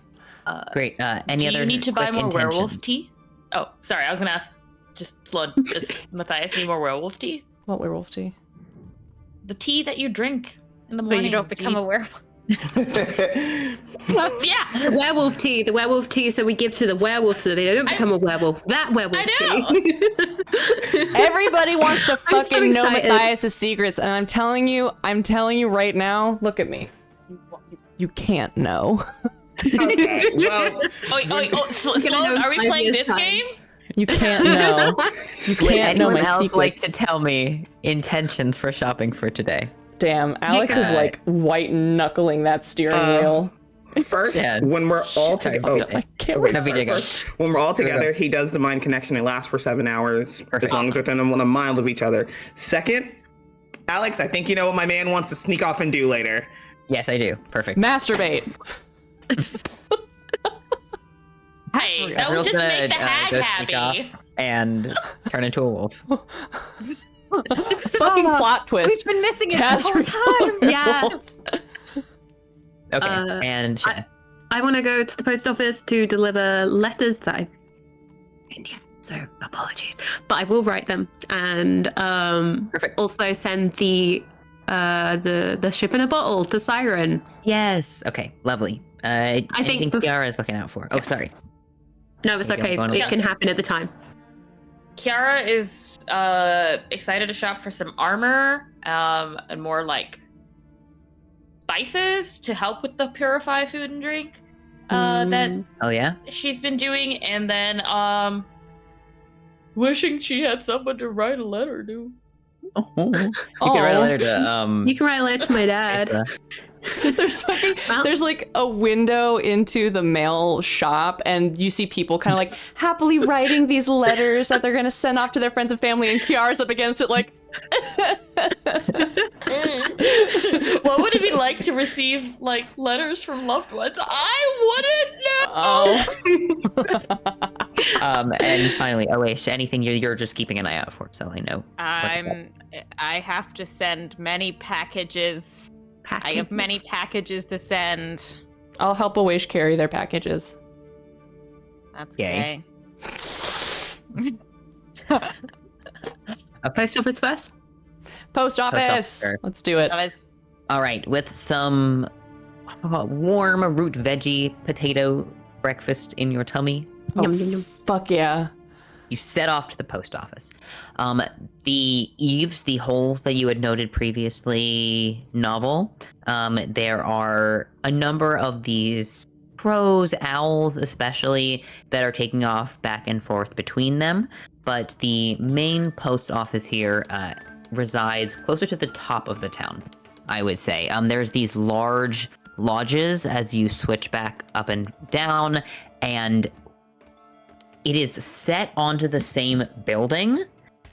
Great. Any Do other you need to buy quick more werewolf intentions? tea? Oh, sorry. I was gonna ask. Just slow. Does Matthias need more werewolf tea? What werewolf tea? The tea that you drink in the So morning. you don't become a werewolf. Yeah. The werewolf tea, so we give to the werewolf so they don't become a werewolf. That werewolf tea. Everybody wants to I'm so fucking know excited. Matthias' secrets, and I'm telling you right now, look at me. You can't know. Okay, well, Sloan, are we 5 playing years' this time. game? You can't know. You Would can't know anyone my else like secrets. to tell me intentions for shopping for today? Damn, Alex is got- like white knuckling that steering wheel. first, Yeah. when we're all Okay, together, I can't wait. No, VJ, go. when we're all Here we go. together, he does the mind connection. It lasts for 7 hours, Perfect. as long as within a mile of each other. Second, Alex, I think you know what my man wants to sneak off and do later. Yes, I do. Perfect. Masturbate. Hey, that would Everyone's just gonna, make the hag go sneak happy. off and turn into a wolf. Fucking plot twist. We've been missing it Taz the whole reveals time. a Yeah. werewolf. Okay, and Shen. I want to go to the post office to deliver letters that I India, so apologies, but I will write them and Perfect. also send the ship in a bottle to Siren. Yes. Okay. Lovely. I think think bef- Kiara is looking out for. Oh, sorry. No, it's There you go, okay. going It on. can happen at the time. Kiara is excited to shop for some armor and more like spices to help with the purify food and drink that Oh yeah. she's been doing, and then wishing she had someone to write a letter to. You can write a letter to You can write a letter to my dad. There's like a window into the mail shop, and you see people kind of like happily writing these letters that they're gonna send off to their friends and family, and Kiara's up against it like What would it be like to receive like letters from loved ones? I wouldn't know. And finally, Oish, anything you're just keeping an eye out for, so I know. I have to send many packages. I have many packages to send. I'll help Awish carry their packages. That's Yay. okay. Post office first? Post office. Sure. Let's do it. All right, with some warm root veggie potato breakfast in your tummy, Yum, yum, yum. Fuck yeah. you set off to the post office. The eaves, the holes that you had noted previously, novel. There are a number of these crows, owls especially, that are taking off back and forth between them. But the main post office here resides closer to the top of the town, I would say. There's these large lodges as you switch back up and down, and it is set onto the same building,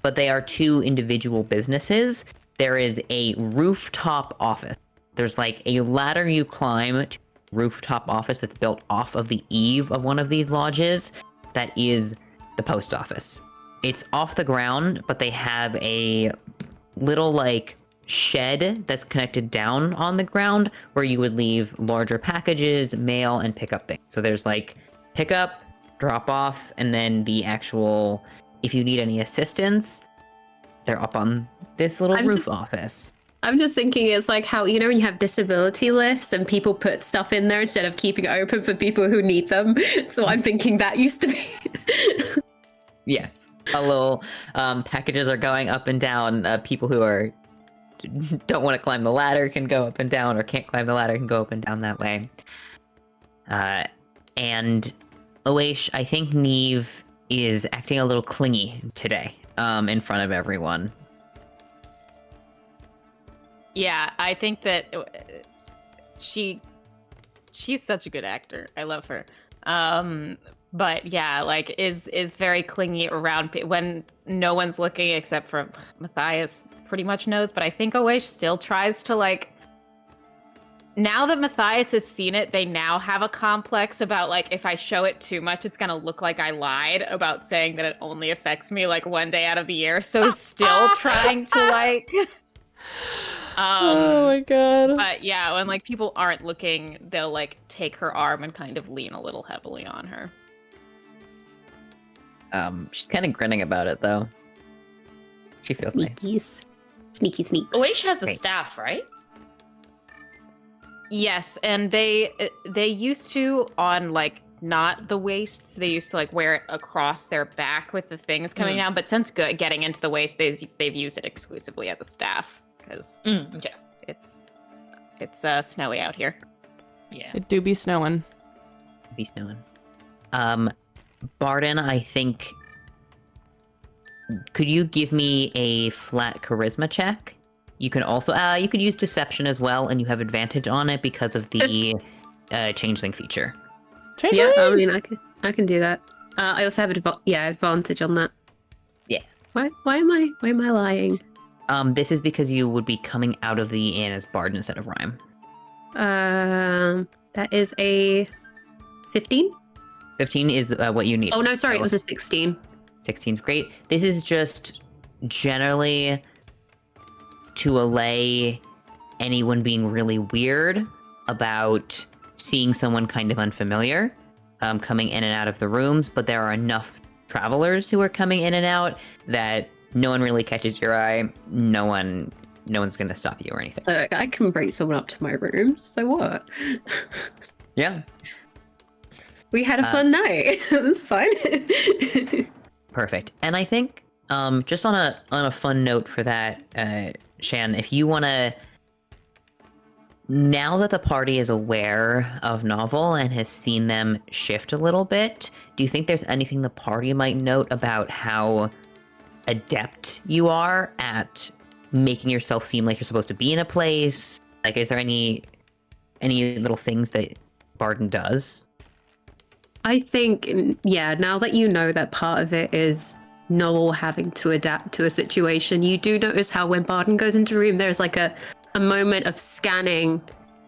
but they are two individual businesses. There is a rooftop office. There's like a ladder you climb to a rooftop office that's built off of the eave of one of these lodges. That is the post office. It's off the ground, but they have a little like shed that's connected down on the ground where you would leave larger packages, mail, and pick up things. So there's like pickup, drop off, and then the actual, if you need any assistance, they're up on this little roof office. I'm just thinking it's like how, you know, when you have disability lifts and people put stuff in there instead of keeping it open for people who need them. So I'm thinking that used to be. Yes. A little packages are going up and down. People who are don't want to climb the ladder can go up and down, or can't climb the ladder can go up and down that way. And Oish, I think Neve is acting a little clingy today in front of everyone. Yeah, I think that she's such a good actor. I love her. But yeah, like is very clingy around when no one's looking except for Matthias pretty much knows. But I think Oish still tries to like, now that Matthias has seen it, they now have a complex about like, if I show it too much, it's gonna look like I lied about saying that it only affects me like one day out of the year. So still trying to like oh my god. But yeah, when like people aren't looking, they'll like take her arm and kind of lean a little heavily on her. She's kind of grinning about it though. She feels nice. Sneaky sneaks. Oish has a Great. staff, right? Yes, and they used to on like not the waists. They used to like wear it across their back with the things coming down. But since getting into the waist, they've used it exclusively as a staff because Okay. it's snowy out here. Yeah. It do be snowing. Be snowing. Barden, I think. Could you give me a flat charisma check? You can also you could use deception as well, and you have advantage on it because of the changeling feature. Yeah, I mean, I can do that. I also have advantage on that. Yeah. Why am I lying? This is because you would be coming out of the inn as Bard instead of Rhyme. That is a 15. 15 is what you need. Oh no, sorry, it was a 16. 16 is great. This is just generally to allay anyone being really weird about seeing someone kind of unfamiliar coming in and out of the rooms, but there are enough travelers who are coming in and out that no one really catches your eye. No one's gonna stop you or anything. Look, I can bring someone up to my room, so what? Yeah. We had a fun night. That's fine. Perfect. And I think just on a fun note for that, Shan, if you want to, now that the party is aware of Novel and has seen them shift a little bit, do you think there's anything the party might note about how adept you are at making yourself seem like you're supposed to be in a place? Like, is there any little things that Barden does? I think, yeah, now that you know that part of it is Noel having to adapt to a situation, you do notice how when Barden goes into a room, there's like a moment of scanning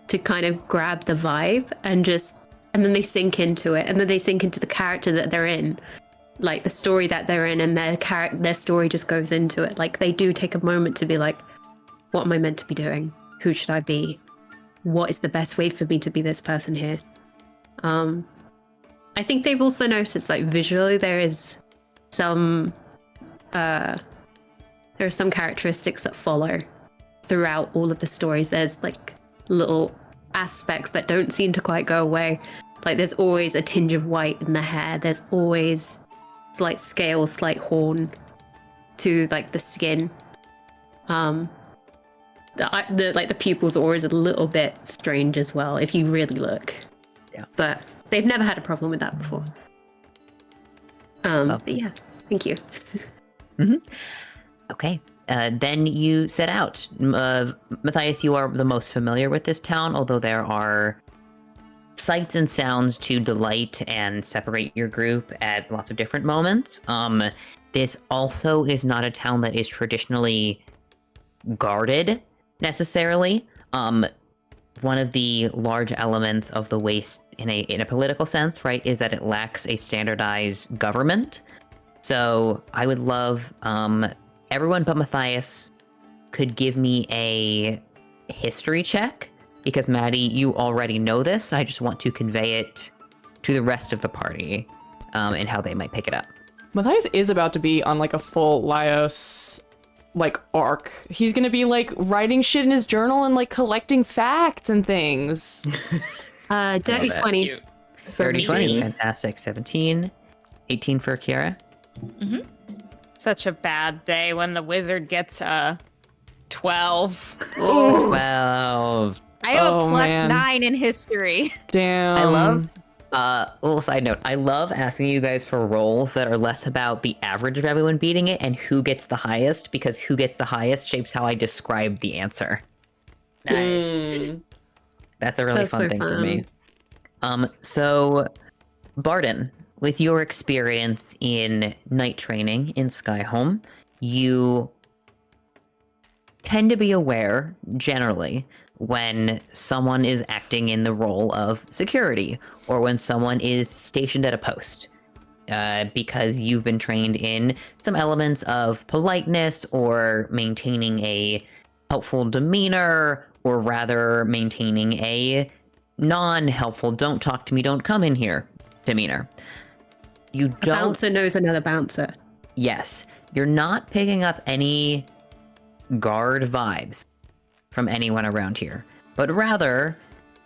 to kind of grab the vibe and then they sink into it, and then they sink into the character that they're in, like the story that they're in, and their story just goes into it. Like, they do take a moment to be like, what am I meant to be doing? Who should I be? What is the best way for me to be this person here? I think they've also noticed, like, visually there is some there are some characteristics that follow throughout all of the stories. There's like little aspects that don't seem to quite go away. Like, there's always a tinge of white in the hair. There's always slight scale, slight horn to like the skin. The pupils are always a little bit strange as well if you really look. Yeah. But they've never had a problem with that before. But yeah, thank you. Okay. Then you set out. Matthias, you are the most familiar with this town, although there are sights and sounds to delight and separate your group at lots of different moments. This also is not a town that is traditionally guarded, necessarily. One of the large elements of the Waste in a political sense, right, is that it lacks a standardized government. So I would love everyone but Matthias could give me a history check, because Maddie, you already know this. I just want to convey it to the rest of the party and how they might pick it up. Matthias is about to be on like a full Laios like arc. He's gonna be like writing shit in his journal and like collecting facts and things. Dirty 20. 30, 20, fantastic. 17, 18 for Kiara. Such a bad day when the wizard gets 12. 12. I have a Oh, plus man. 9 in history. Damn. I love, little side note, I love asking you guys for rolls that are less about the average of everyone beating it and who gets the highest, because who gets the highest shapes how I describe the answer. That's a really That's fun so thing for fun. me. So, Barden, with your experience in night training in Skyhome, you tend to be aware, generally, when someone is acting in the role of security, or when someone is stationed at a post. Because you've been trained in some elements of politeness, or maintaining a helpful demeanor, or rather maintaining a non-helpful, don't talk to me, don't come in here demeanor. You A don't. bouncer knows another bouncer. Yes, you're not picking up any guard vibes from anyone around here, but rather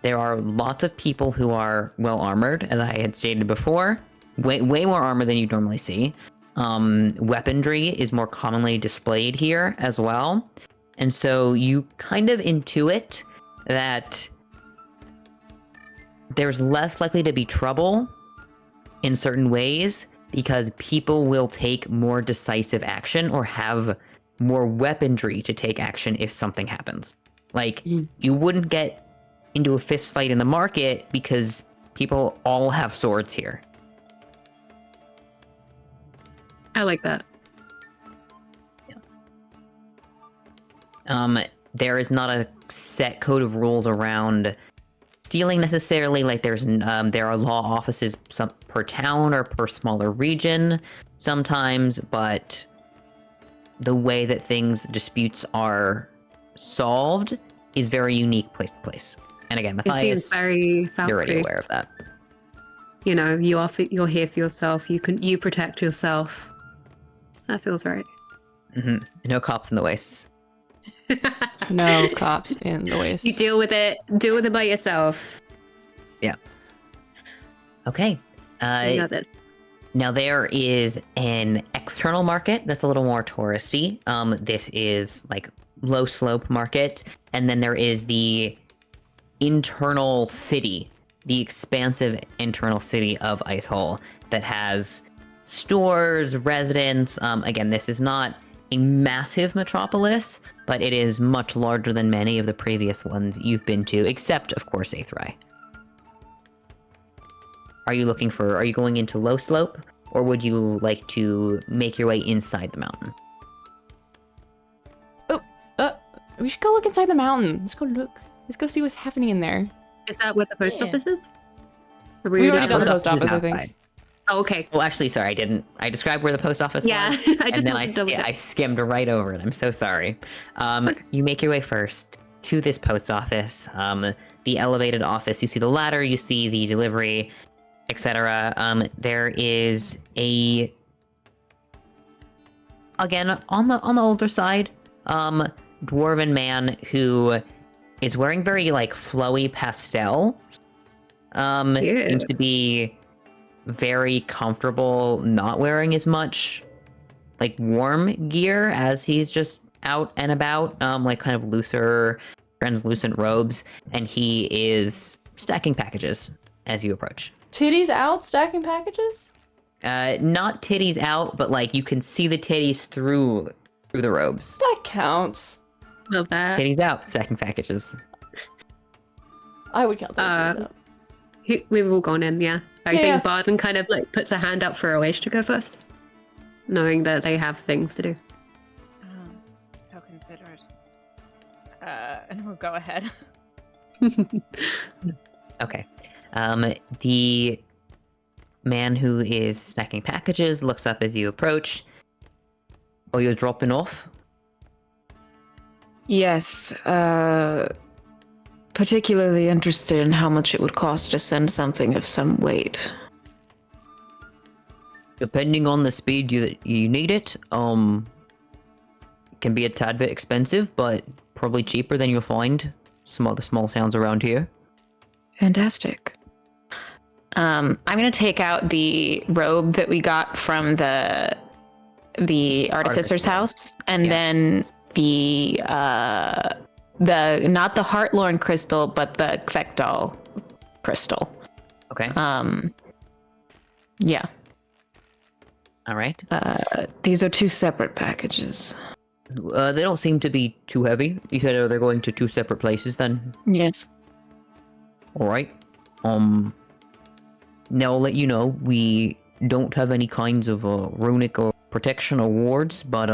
there are lots of people who are well armored, as I had stated before, way more armor than you'd normally see. Weaponry is more commonly displayed here as well, and so you kind of intuit that there's less likely to be trouble in certain ways, because people will take more decisive action or have more weaponry to take action if something happens. Like, you wouldn't get into a fist fight in the market because people all have swords here. I like that. There is not a set code of rules around stealing necessarily. Like, there are law offices per town or per smaller region sometimes, but the way that disputes are solved is very unique place to place. And again, It seems Matthias, very you're already Valkyrie. aware of that. You know, you're here for yourself. You protect yourself. That feels right. No cops in the wastes. No cops in the waste. You deal with it. Deal with it by yourself. Yeah. Okay. You got this. Now there is an external market that's a little more touristy. This is like low slope market, and then there is the internal city, the expansive internal city of Icehole that has stores, residents. Again, this is not a massive metropolis, but it is much larger than many of the previous ones you've been to, except, of course, Aethrai. Are you going into low slope, or would you like to make your way inside the mountain? We should go look inside the mountain. Let's go look. Let's go see what's happening in there. Is that what the post Yeah. office is? Or We've already done the post post office office, I is think. outside. Oh, okay. Well, actually, sorry, I didn't. I described where the post office Yeah, was, I just and then wanted to double check. I skimmed right over it. I'm so sorry. okay. You make your way first to this post office, the elevated office. You see the ladder, you see the delivery, etc. There is again on the older side, dwarven man who is wearing very like flowy pastel. Yeah. Seems to be very comfortable not wearing as much like warm gear as he's just out and about, like kind of looser translucent robes, and he is stacking packages as you approach. Titties out, stacking packages? Not titties out, but like you can see the titties through the robes. That counts. Love that. Titties out, stacking packages. I would count those titties out. We've all gone in, yeah. I Yeah. think Barden kind of like puts a hand up for Oash to go first, knowing that they have things to do. How considerate. And we'll go ahead. Okay. The man who is stacking packages looks up as you approach. Oh, you're dropping off? Yes, particularly interested in how much it would cost to send something of some weight. Depending on the speed you need it, it can be a tad bit expensive, but probably cheaper than you'll find some other small towns around here. Fantastic. I'm gonna take out the robe that we got from the artificer's house, and then the not the Heartlorn crystal, but the Kvekdal crystal. Okay. Yeah. All right. These are two separate packages. They don't seem to be too heavy. You said they're going to two separate places then? Yes. All right. Now I'll let you know we don't have any kinds of runic or protection or wards, but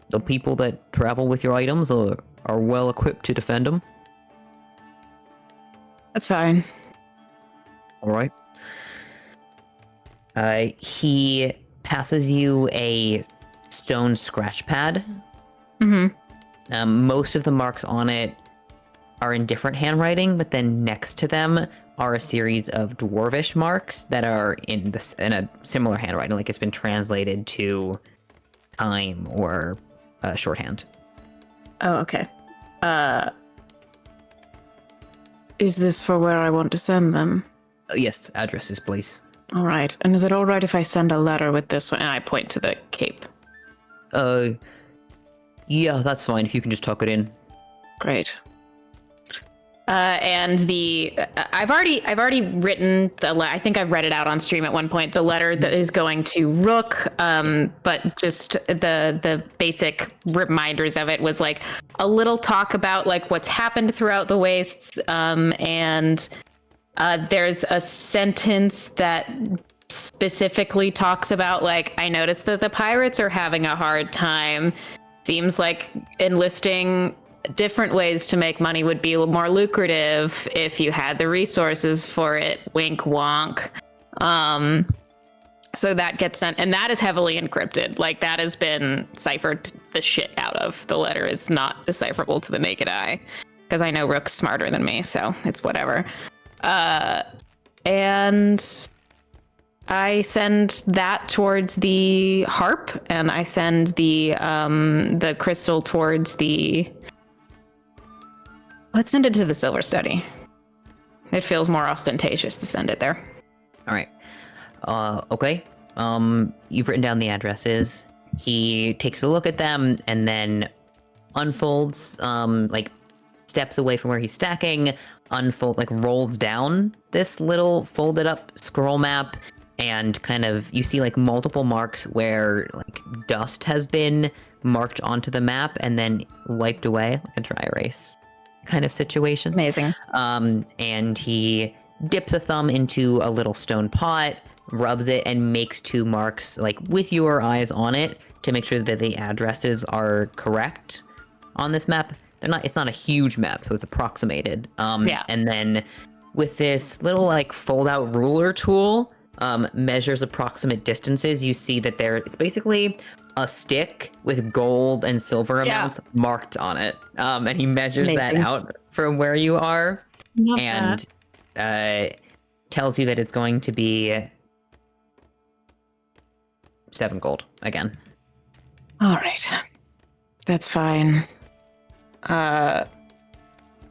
the people that travel with your items are well equipped to defend them. That's fine. All right. He passes you a stone scratch pad. Mm-hmm. Most of the marks on it are in different handwriting, but then next to them are a series of dwarvish marks that are in a similar handwriting, like it's been translated to time or shorthand. Oh, okay. Is this for where I want to send them? Yes, addresses, please. All right. And is it all right if I send a letter with this one? And I point to the cape. Yeah, that's fine. If you can just tuck it in. Great. And I've already written I think I've read it out on stream at one point. The letter that is going to Rook, but just the basic reminders of it was like a little talk about like what's happened throughout the wastes, and there's a sentence that specifically talks about like, I noticed that the pirates are having a hard time. Seems like enlisting different ways to make money would be more lucrative if you had the resources for it. Wink wonk. So that gets sent, and that is heavily encrypted. Like that has been ciphered the shit out of. The letter is not decipherable to the naked eye because I know Rook's smarter than me, so it's whatever. And I send that towards the harp, and I send the crystal towards the. Let's send it to the Silver Study. It feels more ostentatious to send it there. All right. Okay. You've written down the addresses. He takes a look at them and then unfolds, like steps away from where he's stacking, rolls down this little folded up scroll map, and kind of you see like multiple marks where like dust has been marked onto the map and then wiped away, like a dry erase kind of situation. Amazing. And he dips a thumb into a little stone pot, rubs it, and makes 2 marks, like with your eyes on it, to make sure that the addresses are correct on this map. It's not a huge map, so it's approximated. Yeah. And then with this little like fold-out ruler tool, measures approximate distances. You see that it's basically a stick with gold and silver amounts marked on it. And he measures that Amazing. out from where you are, Love and tells you that it's going to be 7 gold again. All right. That's fine.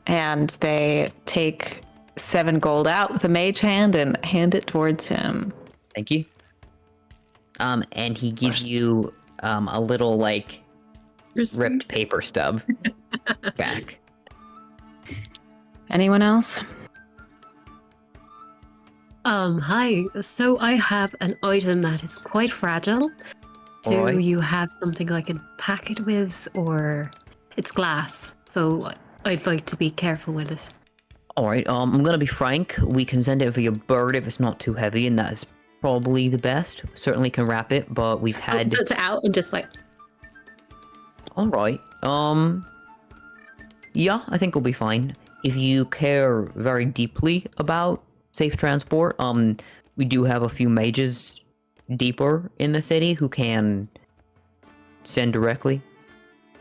And they take 7 gold out with a mage hand and hand it towards him. Thank you. And he gives you a little like ripped paper stub back. Anyone else? Hi. So I have an item that is quite fragile. Do Alright. you have something I can pack it with, or it's glass? So I'd like to be careful with it. All right. I'm gonna be frank. We can send it via bird if it's not too heavy, and that is probably the best. Certainly can wrap it, but we've had. Puts it out and just like. All right. Yeah, I think we'll be fine. If you care very deeply about safe transport, we do have a few mages deeper in the city who can send directly.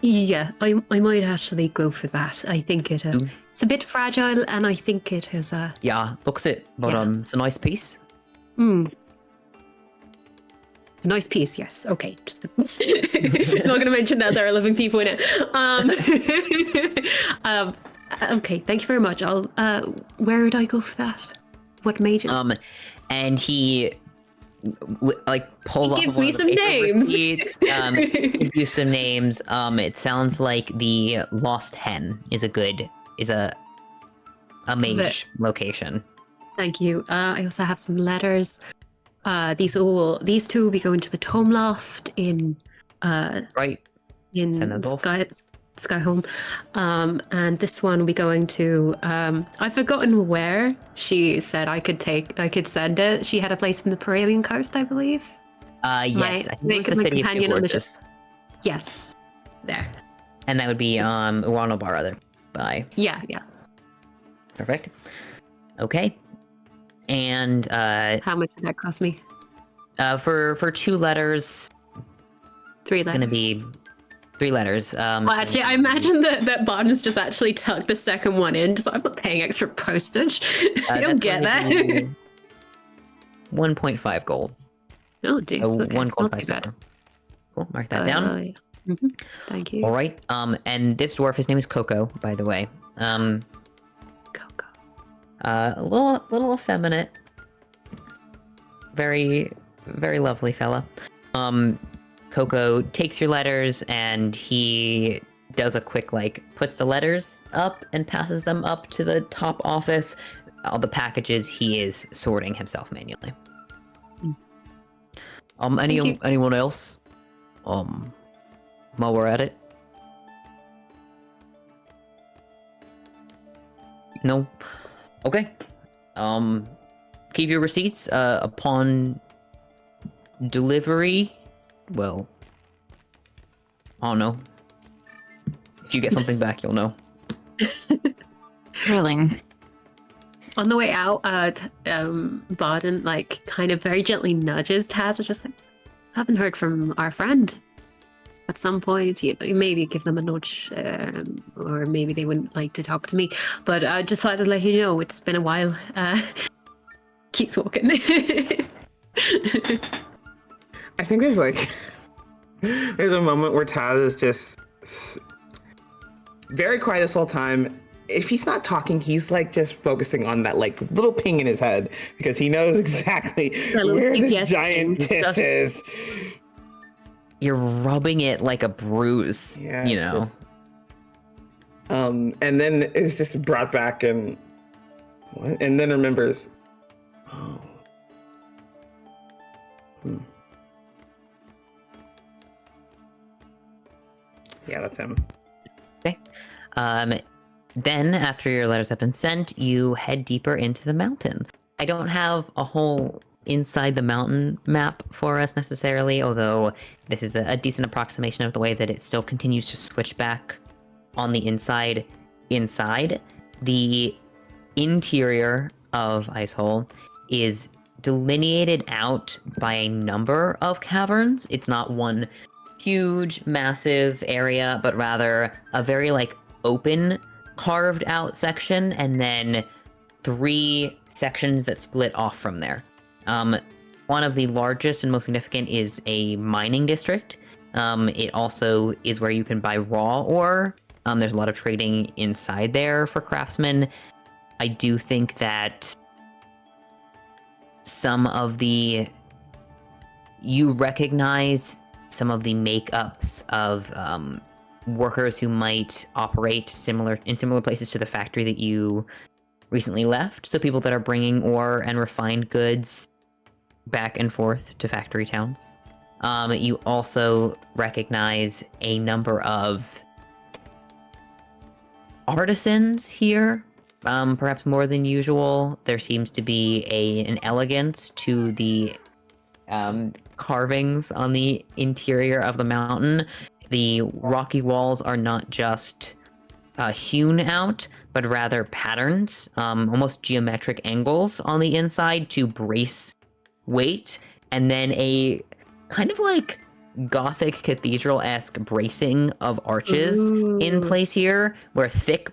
Yeah, I might actually go for that. I think it's a bit fragile, and I think it is a. Yeah, looks it, but Yeah. it's a nice piece. A nice piece, yes. Okay, just not going to mention that there are living people in it. Okay, thank you very much. I'll. Where would I go for that? What mages? And he pulls off gives one me of the some paper names. receipts, gives you some names. It sounds like the Lost Hen is a mage location. Thank you. I also have some letters. These two will be going to the Tome Loft in Right. Send them both. Skyholm. And this one will be going to I've forgotten where she said I could send it. She had a place in the Paralian Coast, I believe. Yes, I think it was the my city of companion on the ship. Gorgeous. Yes. There. And that would be Uwanobar other by. Yeah. Perfect. Okay. And How much did that cost me? for 2 letters, 3 letters. gonna be 3 letters. Well, actually, I imagine that Barton's just actually tucked the second one in. Just I'm not paying extra postage. You'll get that. 1.5 gold. Oh, jeez. Okay. 1 gold, Not too 5 bad. silver. Cool. Mark that down. Yeah. Mhm. Thank you. All right. And this dwarf, his name is Coco, by the way. Coco. A little effeminate. Very, very lovely fella. Coco takes your letters and he does a quick puts the letters up and passes them up to the top office. All the packages he is sorting himself manually. you. Anyone else? While we're at it. No. Okay. Keep your receipts. Upon delivery. Well, I don't know. If you get something back, you'll know. Thrilling. On the way out, Barton kind of very gently nudges Taz. Just like, haven't heard from our friend. At some point, you maybe give them a nudge, or maybe they wouldn't like to talk to me. But I just thought I'd let you know it's been a while. Keeps walking. I think there's a moment where Taz is just very quiet this whole time. If he's not talking, he's just focusing on that little ping in his head because he knows exactly where this giant tis is. You're rubbing it like a bruise, Yeah, you know. And then it's just brought back and then remembers. Oh. Yeah, that's him. Okay. Then, after your letters have been sent, you head deeper into the mountain. I don't have a whole inside the mountain map for us necessarily, although this is a decent approximation of the way that it still continues to switch back on the inside. The interior of Icehole is delineated out by a number of caverns. It's not one huge, massive area, but rather a very open, carved out section, and then 3 sections that split off from there. One of the largest and most significant is a mining district. It also is where you can buy raw ore. There's a lot of trading inside there for craftsmen. I do think that you recognize some of the makeups of workers who might operate in similar places to the factory that you recently left. So people that are bringing ore and refined goods back and forth to factory towns. You also recognize a number of artisans here, perhaps more than usual. There seems to be an elegance to the carvings on the interior of the mountain. The rocky walls are not just hewn out, but rather patterns, almost geometric angles on the inside to brace weight, and then a kind of Gothic cathedral-esque bracing of arches in place here, where thick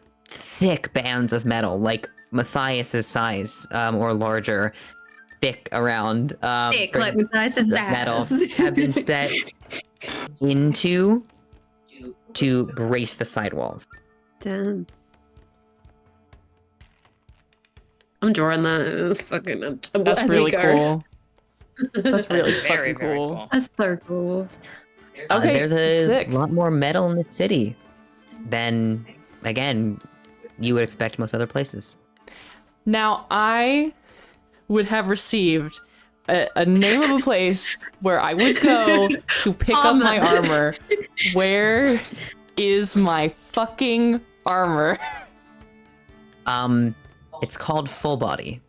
bands of metal, like Matthias's size or larger, thick around Thick, like Matthias's metal, ass. have been set into to brace the sidewalls. Damn. I'm drawing that. Fucking, That's as really we go. cool. That's really Very, fucking very cool. cool. That's so cool. Okay, There's a sick. lot more metal in the city than, again, you would expect most other places. Now, I would have received a name of a place where I would go to pick up my armor. Where is my fucking armor? It's called Full Body.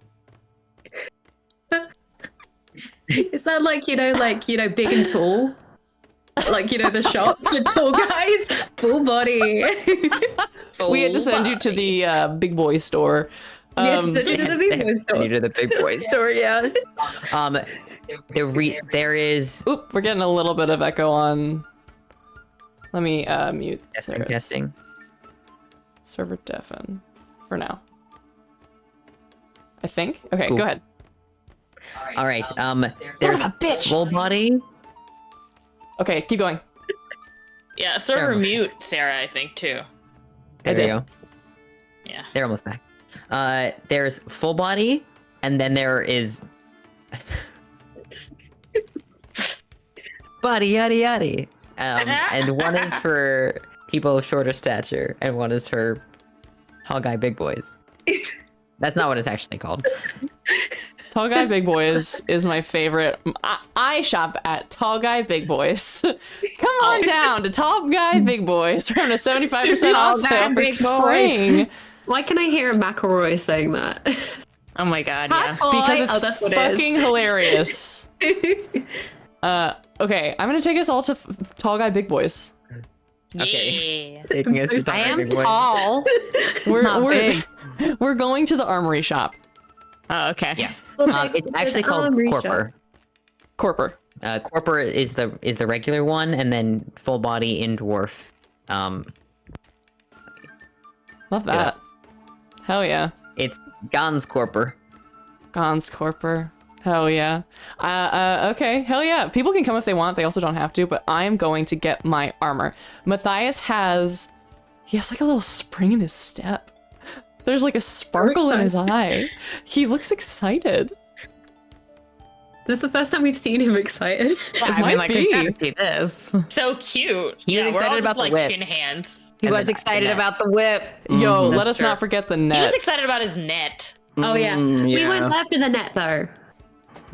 Is that big and tall? The shops for tall guys? Full body. We had to send you to the big boy store. Yes, send you to the big boy store. You to the big boy store, yeah. There is. Oop, we're getting a little bit of echo on. Let me mute Testing. server deafen for now. I think. Okay, Cool. go ahead. All right. There's Son of a bitch! Full Body. Okay, keep going. Yeah, server almost mute Sarah, I think, too. There did. you go. Yeah. They're almost back. There's Full Body, and then there is Body Yaddy Yaddy. And one is for people of shorter stature, and one is for tall guy big boys. That's not what it's actually called. Tall Guy Big Boys is my favorite. I shop at Tall Guy Big Boys. Come on down to Tall Guy Big Boys. We're on a 75% off sale for spring. Why can I hear McElroy saying that? Oh my god, yeah. Because it's that's what it fucking is. hilarious. Okay, I'm gonna take us all to Tall Guy Big Boys. Okay. Yeah. Taking us to Tall I Guy am Big Boys. tall. We're going to the armory shop. Oh, okay. Yeah. It's actually called Corper. Corper. Corper is the regular one, and then Full Body in Dwarf. Love that. Hell yeah. It's Gans Corper. Gons Corper. Hell yeah. Okay, hell yeah. People can come if they want. They also don't have to, but I am going to get my armor. Matthias has a little spring in his step. There's a sparkle in his eye. He looks excited. This is the first time we've seen him excited. Yeah, I might mean, be. we gotta see this. So cute. He was we're all excited just, about the whip. kin hands. He And was the excited net. about the whip. Yo, let that's us true. not forget the He net. was excited about his net. Oh yeah. Yeah. We went left for the net though.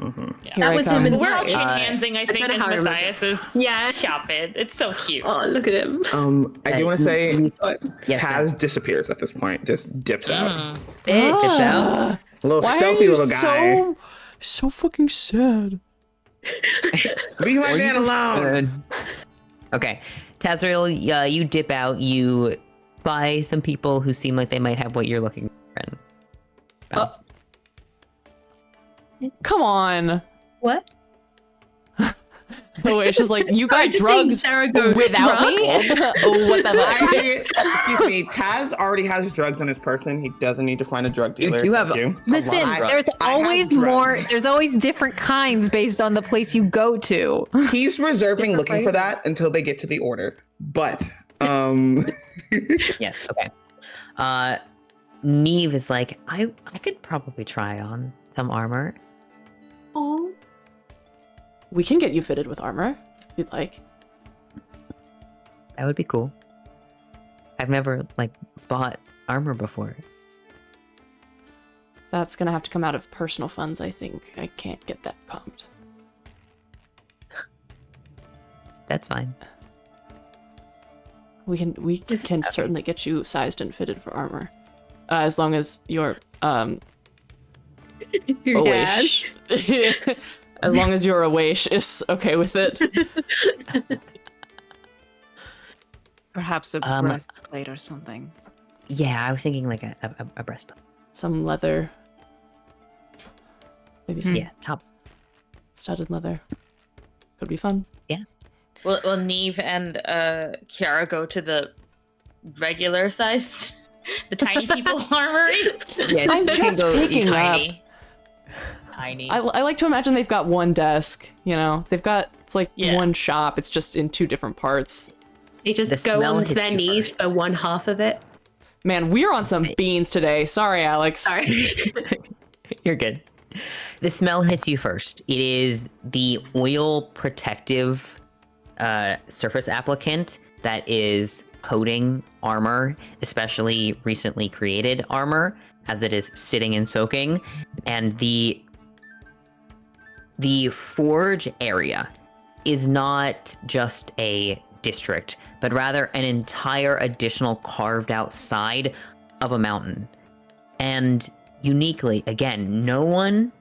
Yeah. Here That I was come. him in We're all life. chin-handsing, I think, don't know as how I remember. Matthias is Yeah. shopping. It's so cute. Oh, look at him. I do want to say Yes, Taz ma'am. disappears at this point, just dips out. Bitch. Dips out. Ah, A little why are stealthy you little guy. so fucking sad? Leave my man alone. Okay, Tazriel, you dip out. You buy some people who seem like they might have what you're looking for. And bounce. Come on. What? Oh, it's just like, you got just seeing drugs Sarah go, without me? Oh, what the fuck? Excuse me, Taz already has drugs on his person. He doesn't need to find a drug You dealer. do have You. Listen, I- there's I have always drugs. more. There's always different kinds based on the place you go to. He's reserving looking for that until they get to the order. But, Yes. Okay. Neve is like, I could probably try on some armor. Oh. We can get you fitted with armor, if you'd like. That would be cool. I've never bought armor before. That's gonna have to come out of personal funds, I think. I can't get that comped. That's fine. We can certainly get you sized and fitted for armor. As long as you're Your dad. Awaish. As long as your Awaish is okay with it. Perhaps a breastplate or something. Yeah, I was thinking like a breastplate. Some leather. Maybe some Yeah, top. studded leather. Could be fun. Will Neve and Kiara go to the regular sized, the tiny people armory? Yeah, I'm you can just go picking up. Tiny. Tiny. I like to imagine they've got one desk, you know? They've got, it's like Yeah. one shop, it's just in two different parts. They just The go smell onto hits their you knees first. for one half of it. Man, we're on some beans today. Sorry, Alex. Sorry. You're good. The smell hits you first. It is the oil protective surface applicant that is coating armor, especially recently created armor, as it is sitting and soaking. And the forge area is not just a district, but rather an entire additional carved out side of a mountain. And uniquely, again, no one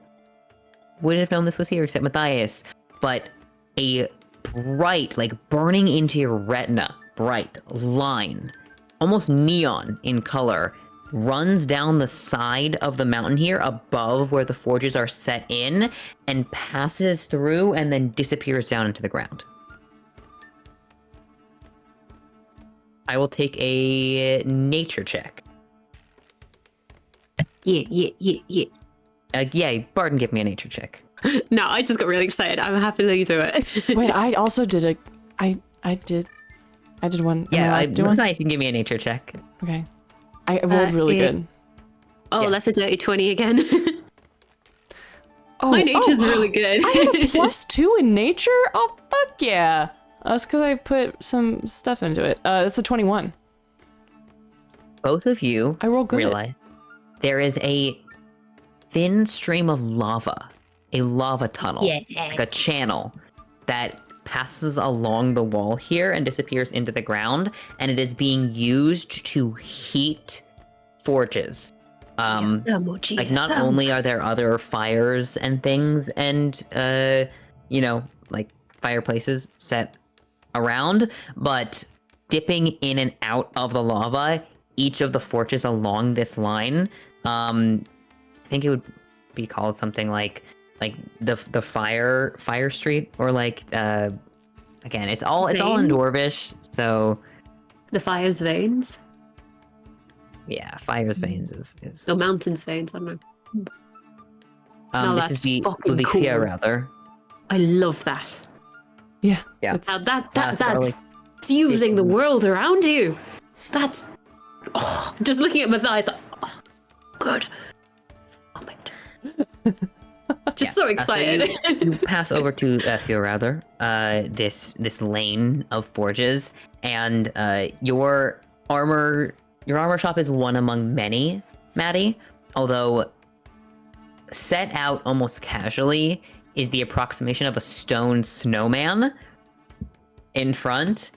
would have known this was here except Matthias, but a bright, like burning into your retina, bright line, almost neon in color, runs down the side of the mountain here above where the forges are set in and passes through and then disappears down into the ground. I will take a nature check. Yeah. Yeah, Barton, give me a nature check. No, I just got really excited. I'm happy to do it. Wait, I also did a... I did one. Am I Yeah, allowed to do one? Matthias can give me a nature check. Okay. I rolled really it- good. Oh, Yeah. that's a dirty 20 again. Oh, My nature's really good. I have a +2 in nature? Oh, fuck yeah. That's because I put some stuff into it. It's a 21. Both of you I rolled good. realize there is a thin stream of lava, a lava tunnel, like a channel that passes along the wall here and disappears into the ground, and it is being used to heat forges. Like not only are there other fires and things and like fireplaces set around, but dipping in and out of the lava, each of the forges along this line, I think it would be called something like the fire street, or like again, it's all in Veins? Dwarvish, so The fire's veins. yeah, fire's veins is Or mountain's veins, I don't know. No, this is that's the fucking Ulikia, cool. rather. I love that. Yeah. Yeah. It's, Now Yeah, that's so fusing the world around you. That's just looking at Matthias. Like, oh, good. Oh my God. Just so excited. So you pass over to Fjorrather, this lane of forges, and your armor shop is one among many, Maddie. Although set out almost casually is the approximation of a stone snowman in front.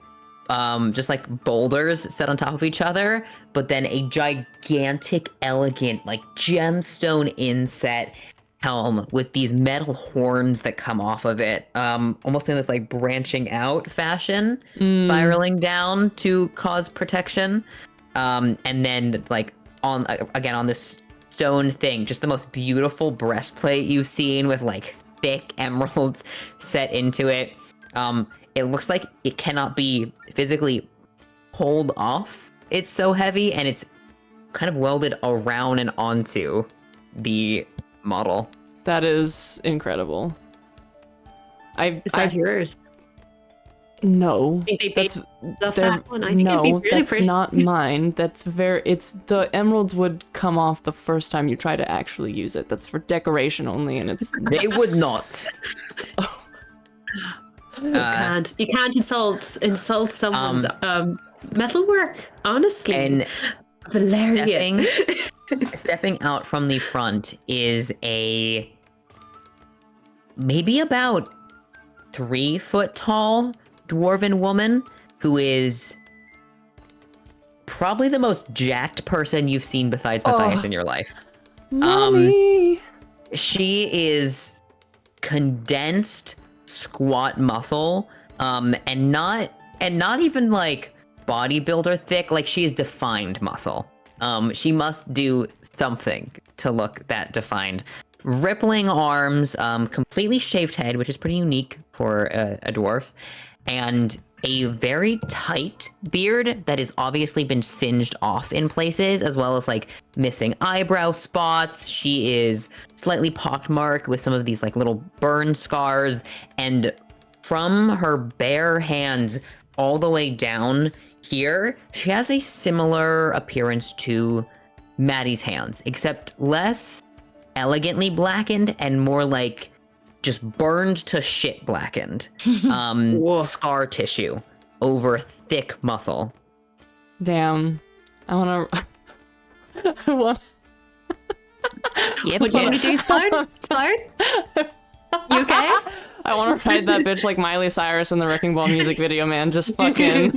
Just like boulders set on top of each other, but then a gigantic, elegant, like gemstone inset helm with these metal horns that come off of it, almost in this like branching out fashion, spiraling down to cause protection. And then like on this stone thing, just the most beautiful breastplate you've seen with like thick emeralds set into it. It looks like it cannot be physically pulled off. It's so heavy, and it's kind of welded around and onto the model. That is incredible. Is that yours? No, that's that one. I think it'd be no, really that's pretty. not mine. It's the emeralds would come off the first time you try to actually use it. That's for decoration only, and it's They would not. You can't insult someone's metalwork, honestly. And Valerian. stepping out from the front is a maybe about 3 foot tall dwarven woman who is probably the most jacked person you've seen besides Matthias in your life. Mommy. She is condensed squat muscle, and not even like bodybuilder thick. Like, she is defined muscle. She must do something to look that defined. Rippling arms, completely shaved head, which is pretty unique for a dwarf, and a very tight beard that has obviously been singed off in places, as well as like missing eyebrow spots. She is slightly pockmarked with some of these like little burn scars, and from her bare hands all the way down here, she has a similar appearance to Maddie's hands, except less elegantly blackened and more like just burned to shit blackened. Scar tissue over thick muscle. Damn. I want What do you want to do, Sloan? Sloan? You okay? I want to ride that bitch like Miley Cyrus in the Wrecking Ball music video, man. Just fucking.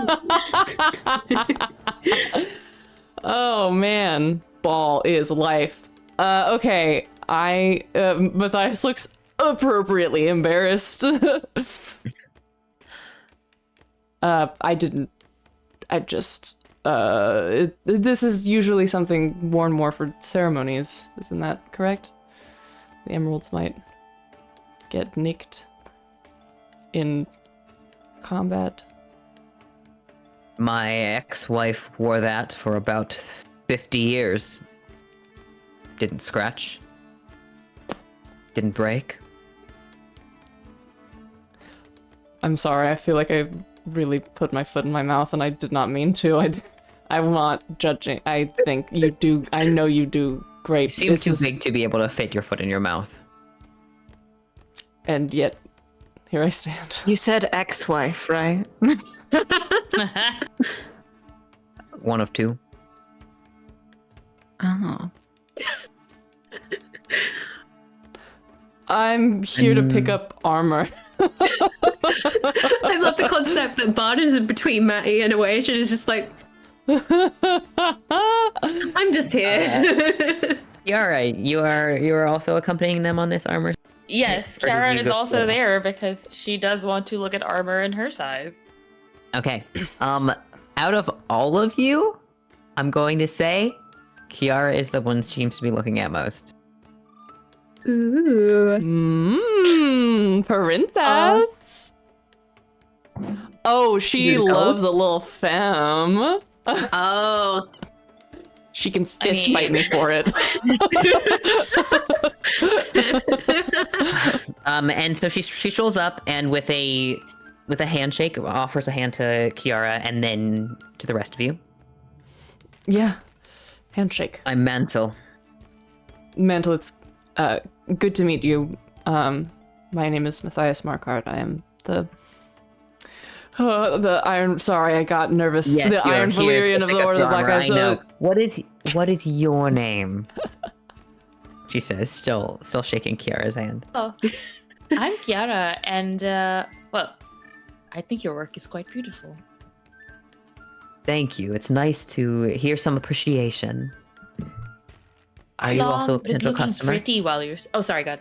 Oh man, ball is life. Okay, Matthias looks appropriately embarrassed. This is usually something worn more for ceremonies, isn't that correct? The emeralds might get nicked in combat. My ex-wife wore that for about 50 years. Didn't scratch. Didn't break. I'm sorry, I feel like I really put my foot in my mouth and I did not mean to. I'm not judging. I think you do. I know you do great. You seem too big to be able to fit your foot in your mouth. And yet, here I stand. You said ex-wife, right? One of two. Oh. I'm here to pick up armor. I love the concept that Bard is in between Matty and Awage and is just like, I'm just here. Yara, you are also accompanying them on this armor. Yes, Or did Kara you is just also go? there because she does want to look at armor in her size. Okay. Out of all of you, I'm going to say Kiara is the one she seems to be looking at most. Ooh. Princess. Oh, she loves a little femme. Oh. She can fist fight me for it. And so she strolls up and with a handshake offers a hand to Kiara and then to the rest of you. Yeah. Handshake. I'm Mantle. Mantle, it's good to meet you. My name is Matthias Markart. I am the Iron. Sorry, I got nervous. Yes, the you're Iron here Valyrian to of pick the up Order of the your Black armor. Eyes. I know. What is your name? she says, still shaking Kiara's hand. Oh, I'm Kiara, and well, I think your work is quite beautiful. Thank you. It's nice to hear some appreciation. Are you also a potential customer? Pretty while you're. Oh, sorry, God.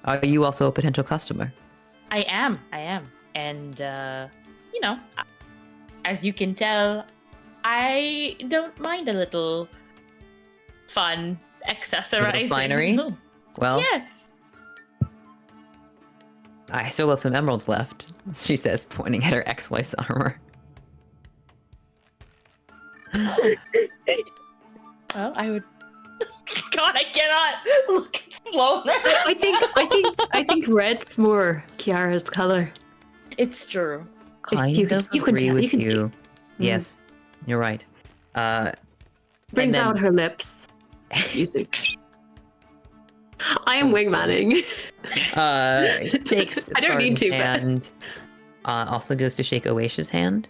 Are you also a potential customer? I am, and you know, as you can tell, I don't mind a little fun accessorizing. finery? Well, Yes. I still have some emeralds left, she says, pointing at her ex-wife's armor. Well, I would. God, I cannot look at Sloan. I think red's more Kiara's color. It's true. Kind you of can agree tell, with you can see. you. Yes, you're right. Brings then- out her lips. Music. I am wingmanning. Takes I don't need to, but- and also goes to shake Oaish's hand.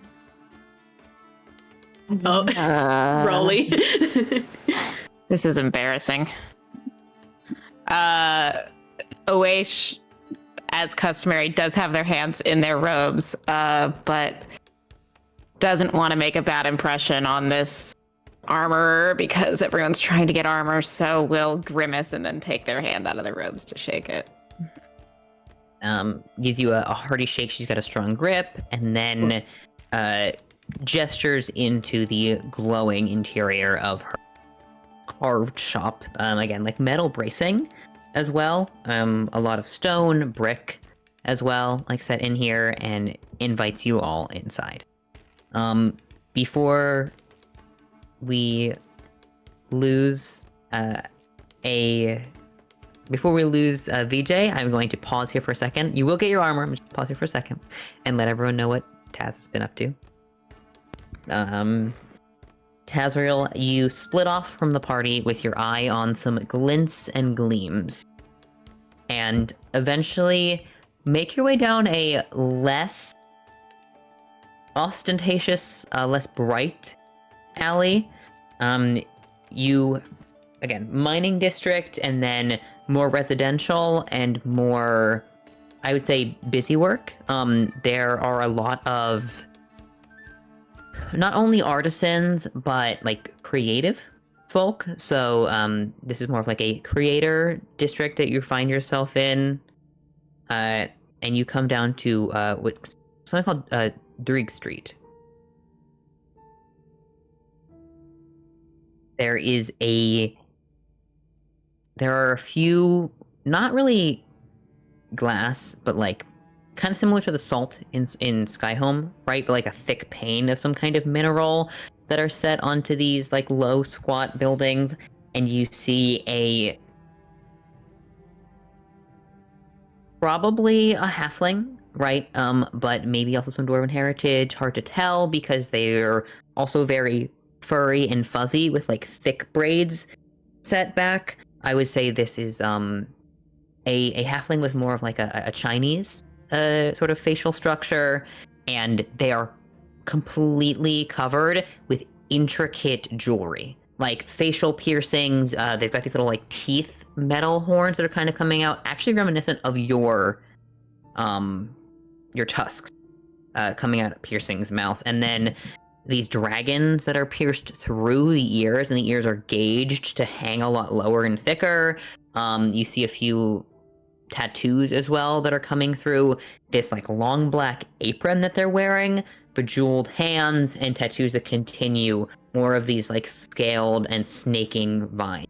Oh, Rolly. This is embarrassing. Oaish, as customary, does have their hands in their robes, but doesn't want to make a bad impression on this armorer because everyone's trying to get armor, so will grimace and then take their hand out of their robes to shake it. Gives you a hearty shake. She's got a strong grip, and then gestures into the glowing interior of her carved shop. Again, like metal bracing as well. A lot of stone, brick as well, like I said, in here, and invites you all inside. Before we lose VJ, I'm going to pause here for a second. You will get your armor. I'm just pause here for a second and let everyone know what Taz has been up to. Tazriel, you split off from the party with your eye on some glints and gleams, and eventually make your way down a less ostentatious, less bright alley. You, again, mining district, and then more residential and more, I would say, busy work. There are a lot of not only artisans, but like creative folk. So this is more of like a creator district that you find yourself in. And you come down to what's something called Drig Street. There are a few, not really glass, but like kind of similar to the salt in Skyhome, right? But like a thick pane of some kind of mineral that are set onto these like low squat buildings, and you see probably a halfling, right? But maybe also some dwarven heritage. Hard to tell because they're also very furry and fuzzy with like thick braids set back. I would say this is a halfling with more of like a Chinese sort of facial structure, and they are completely covered with intricate jewelry, like facial piercings. They've got these little like teeth metal horns that are kind of coming out, actually reminiscent of your tusks coming out of piercings, mouths, and then these dragons that are pierced through the ears, and the ears are gauged to hang a lot lower and thicker. You see a few tattoos as well that are coming through this like long black apron that they're wearing, bejeweled hands, and tattoos that continue, more of these like scaled and snaking vines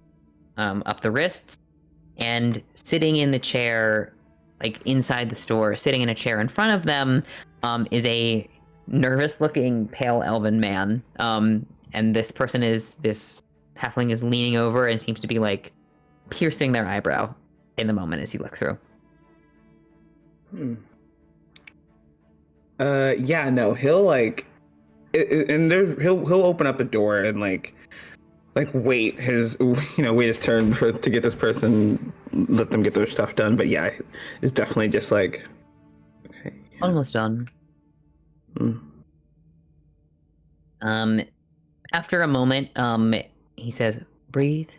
up the wrists. And sitting in the chair, like inside the store, sitting in a chair in front of them, is a nervous looking pale elven man. And this halfling is leaning over and seems to be like piercing their eyebrow in the moment as you look through. Yeah, no, he'll like, and he'll open up a door and like wait his turn to get this person, let them get their stuff done. But yeah, it's definitely just like, okay, yeah. Almost done. After a moment, he says, "Breathe,"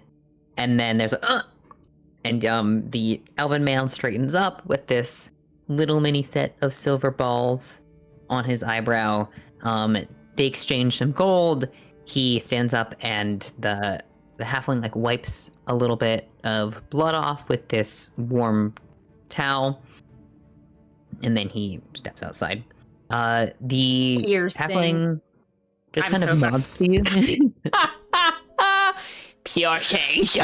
and then there's a And the elven man straightens up with this little mini set of silver balls on his eyebrow. They exchange some gold. He stands up, and the halfling like wipes a little bit of blood off with this warm towel, and then he steps outside. The Piercings. halfling just I'm kind so of sorry. nods to you. Pure change.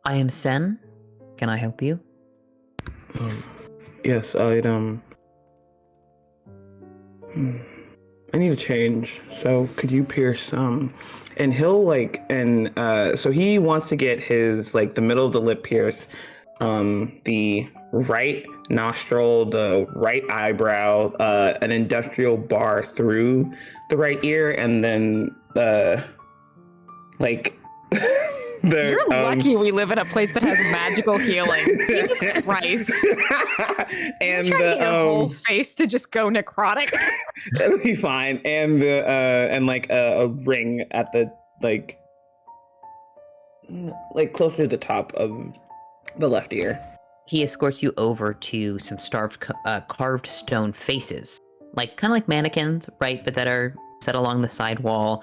I am Sen. Can I help you? Yes, I need a change. So could you pierce and he'll so he wants to get his the middle of the lip pierce, the right nostril, the right eyebrow, an industrial bar through the right ear, and then You're lucky we live in a place that has magical healing. Jesus Christ. and You're trying to get your whole the face to just go necrotic. it'll be fine. And the a ring at the closer to the top of the left ear. He escorts you over to some carved stone faces, kind of like mannequins, right? But that are set along the side wall,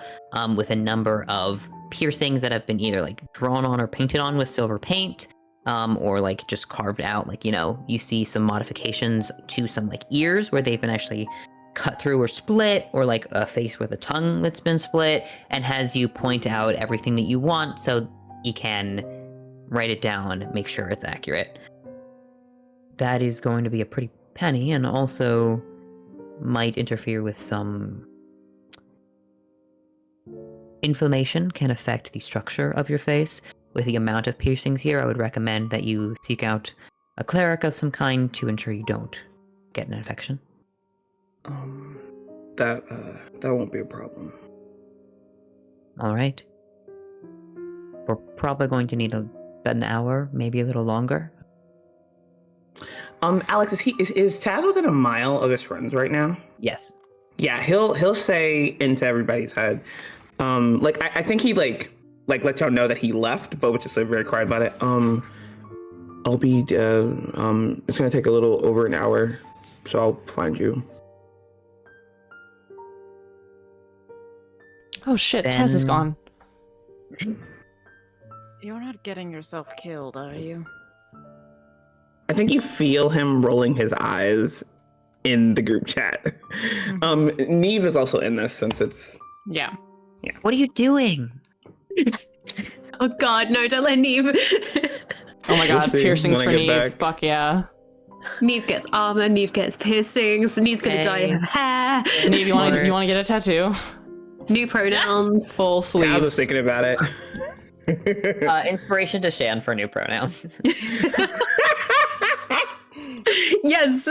with a number of piercings that have been either drawn on or painted on with silver paint, or just carved out. You see some modifications to some ears where they've been actually cut through or split, or a face with a tongue that's been split, and has you point out everything that you want so you can write it down, make sure it's accurate. That is going to be a pretty penny, and also might interfere with some inflammation, can affect the structure of your face. With the amount of piercings here, I would recommend that you seek out a cleric of some kind to ensure you don't get an infection. That won't be a problem. All right. We're probably going to need about an hour, maybe a little longer. Alex, is Taz within a mile of his friends right now? Yes. Yeah, he'll say into everybody's head. I think he lets y'all know that he left, but was just very quiet about it. I'll be it's gonna take a little over an hour, so I'll find you. Oh shit, Tess is gone. You're not getting yourself killed, are you? I think you feel him rolling his eyes in the group chat. Mm-hmm. Neve is also in this since it's Yeah. What are you doing? Oh god, no, don't let Neve. Oh my god, We'll see piercings when for I get Neve. back. Fuck yeah. Neve gets armor, Neve gets piercings, Neve's gonna dye her hair. Neve, you want to get a tattoo? New pronouns. Full Taz was sleeves. thinking about it. Inspiration to Shan for new pronouns. Yes.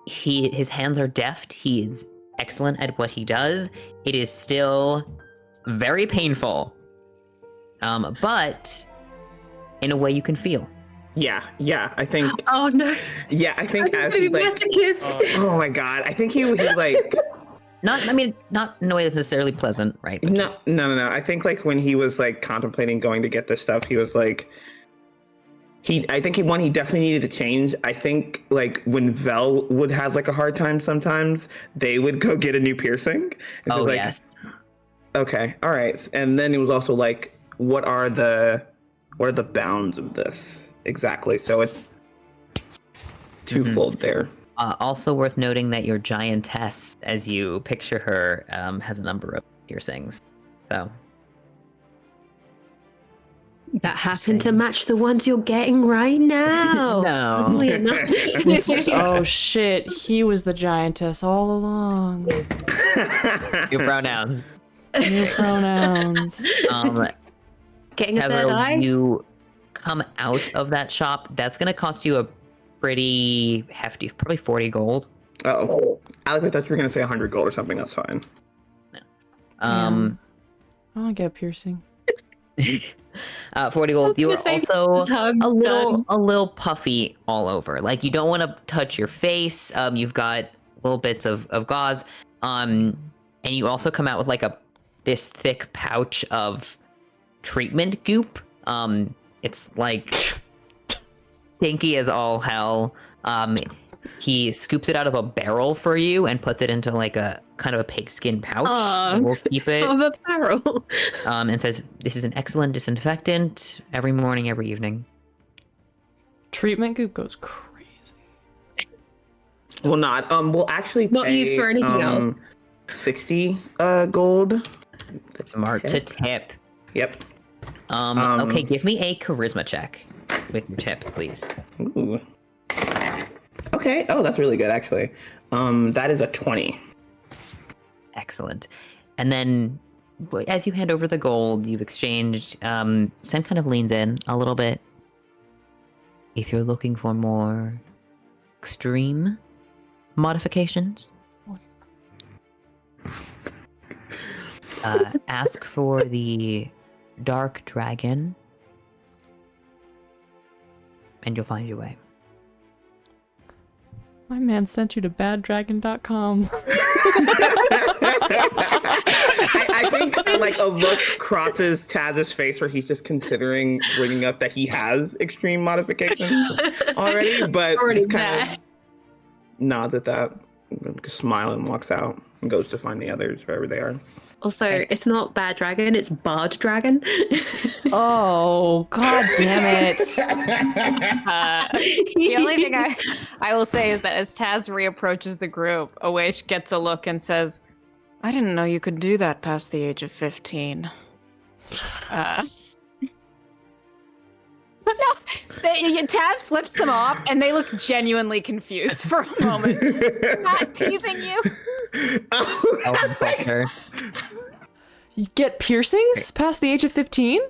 His hands are deft. He is excellent at what he does. It is still very painful, but in a way you can feel. Yeah, I think. Oh no. Yeah, I think as I'm he gonna be masochist. oh my god, I think he Not in a way that's necessarily pleasant, right? But No. just- I think when he was contemplating going to get this stuff, he was he definitely needed to change. I think when Vel would have a hard time sometimes, they would go get a new piercing. And he Oh, was yes. Okay, all right. And then it was also what are the bounds of this exactly? So it's twofold there. Also worth noting that your giantess, as you picture her, has a number of piercings. So That happened to match the ones you're getting right now. No. Funnily enough. Oh shit, he was the giantess all along. your pronouns. New pronouns. Getting a third Heather, eye. you come out of that shop. That's going to cost you a pretty hefty, probably 40 gold. Oh, Alex, I thought you were gonna say 100 gold or something. That's fine. Damn. I want to get a piercing. 40 gold. You are gonna say also tongue a little puffy all over. You don't want to touch your face. You've got little bits of gauze. And you also come out with this thick pouch of treatment goop. It's like stinky as all hell. He scoops it out of a barrel for you and puts it into like a kind of a pigskin pouch. We'll keep it. Of a barrel. And says, "This is an excellent disinfectant every morning, every evening." Treatment goop goes crazy. We'll not. We'll actually Not pay, used for anything else. 60 gold. Smart to tip. Yep. Okay, give me a charisma check with your tip, please. Ooh. Okay. Oh, that's really good, actually. That is a 20. Excellent. And then, as you hand over the gold, you've exchanged. Sen kind of leans in a little bit. If you're looking for more extreme modifications, ask for the Dark Dragon, and you'll find your way. My man sent you to baddragon.com. I think like a look crosses Taz's face where he's just considering bringing up that he has extreme modifications already, but just kind of nods at that, smile and walks out and goes to find the others wherever they are. Also, it's not Bad Dragon, it's Bard Dragon. Oh, god damn it. The only thing I will say is that as Taz reapproaches the group, Awesh gets a look and says, "I didn't know you could do that past the age of 15. So no, Taz flips them off, and they look genuinely confused for a moment. Not teasing you. Culture. You get piercings past the age of 15?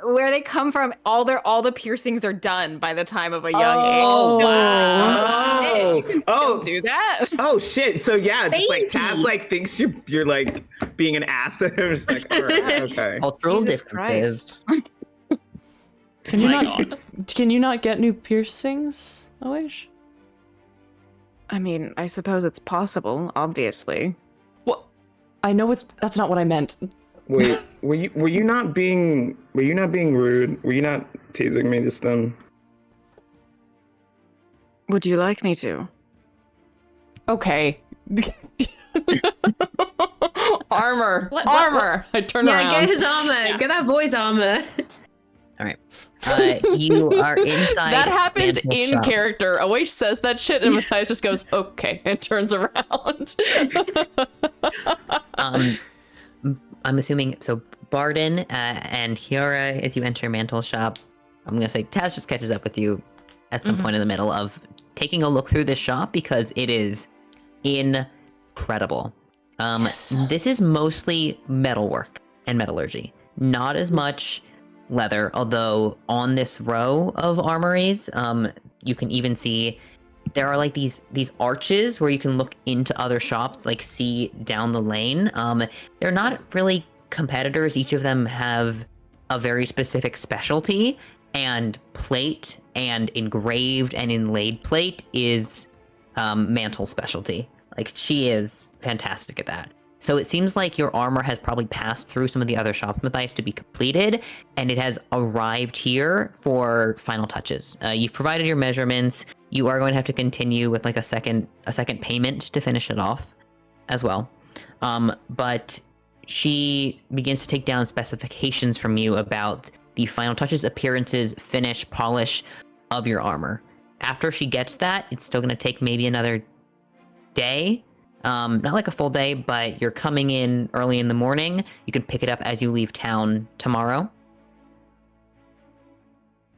Where they come from, all the piercings are done by the time of a young age. Oh, Wow. Oh, You can still do that. Oh shit! So yeah, just like Taz like thinks you're like being an ass. I'm just like, all right, okay. Cultural Jesus differences. Christ. Can you not get new piercings, Awesh? I mean, I suppose it's possible, obviously. Well, I know that's not what I meant. Wait, were you not being rude? Were you not teasing me just then? Would you like me to? Okay. Armor. What? Armor. I turn around. Yeah, get his armor. Get that boy's armor. All right. You are inside. That happens Mantle in shop. character. Awesh says that shit, and Matthias just goes, "Okay," and turns around. I'm assuming so. Barden and Kiara, as you enter Mantle Shop, I'm gonna say Taz just catches up with you at some point in the middle of taking a look through this shop because it is incredible. Yes. This is mostly metalwork and metallurgy, not as much leather. Although on this row of armories, you can even see there are like these arches where you can look into other shops, like see down the lane. They're not really competitors. Each of them have a very specific specialty, and plate and engraved and inlaid plate is Mantle's specialty. Like, she is fantastic at that. So it seems like your armor has probably passed through some of the other shops, Matthias, to be completed, and it has arrived here for final touches. You've provided your measurements. You are going to have to continue with like a second payment to finish it off as well. But she begins to take down specifications from you about the final touches, appearances, finish, polish of your armor. After she gets that, it's still going to take maybe another day. Not like a full day, but you're coming in early in the morning. You can pick it up as you leave town tomorrow.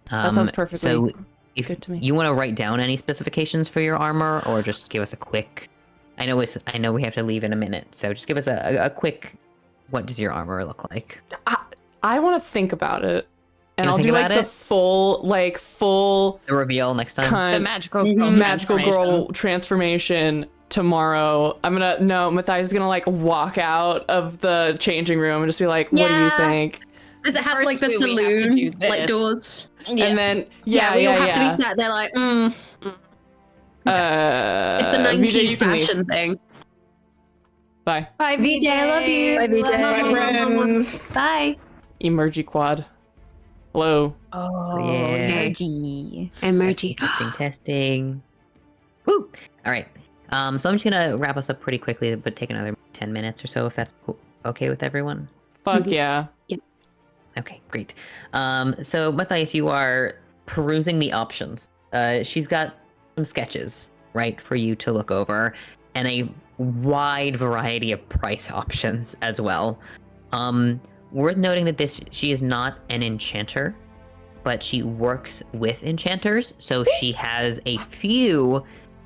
That sounds perfectly So if good to me. you want to write down any specifications for your armor, or just give us a quick... I know we have to leave in a minute, so just give us a quick... What does your armor look like? I want to think about it, and You I'll wanna do think like about the full The reveal next time? cunt, The magical girl magical transformation. girl transformation tomorrow. Matthias is gonna like walk out of the changing room and just be like, "What do you Yeah. think?" Does it have like the Firstly, we have to do saloon, this. like doors? And then We all have to yeah. be sat there like, It's the VJ, 90s you can leave. fashion thing. Bye. Bye, VJ, I love you. Bye, VJ. Bye, friends. Bye. Emergy quad. Hello. Oh, Yeah. energy. Emergy. Testing. Woo! All right. So I'm just gonna wrap us up pretty quickly, but take another 10 minutes or so, if that's okay with everyone. Fuck yeah. Okay, great. So Matthias, you are perusing the options. She's got some sketches, right, for you to look over, and a wide variety of price options as well. Worth noting that she is not an enchanter, but she works with enchanters, so she has a few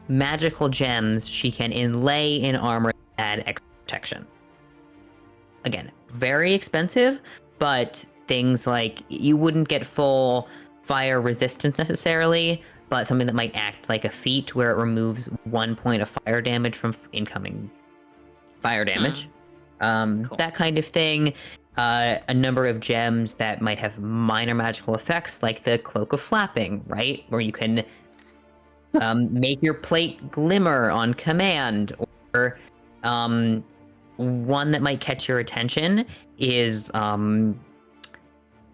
magical gems she can inlay in armor to add extra protection. Again, very expensive, but things like you wouldn't get full fire resistance necessarily, but something that might act like a feat where it removes 1 point of fire damage from incoming fire damage. Cool. That kind of thing. A number of gems that might have minor magical effects, like the Cloak of Flapping, right? Where you can make your plate glimmer on command, or one that might catch your attention is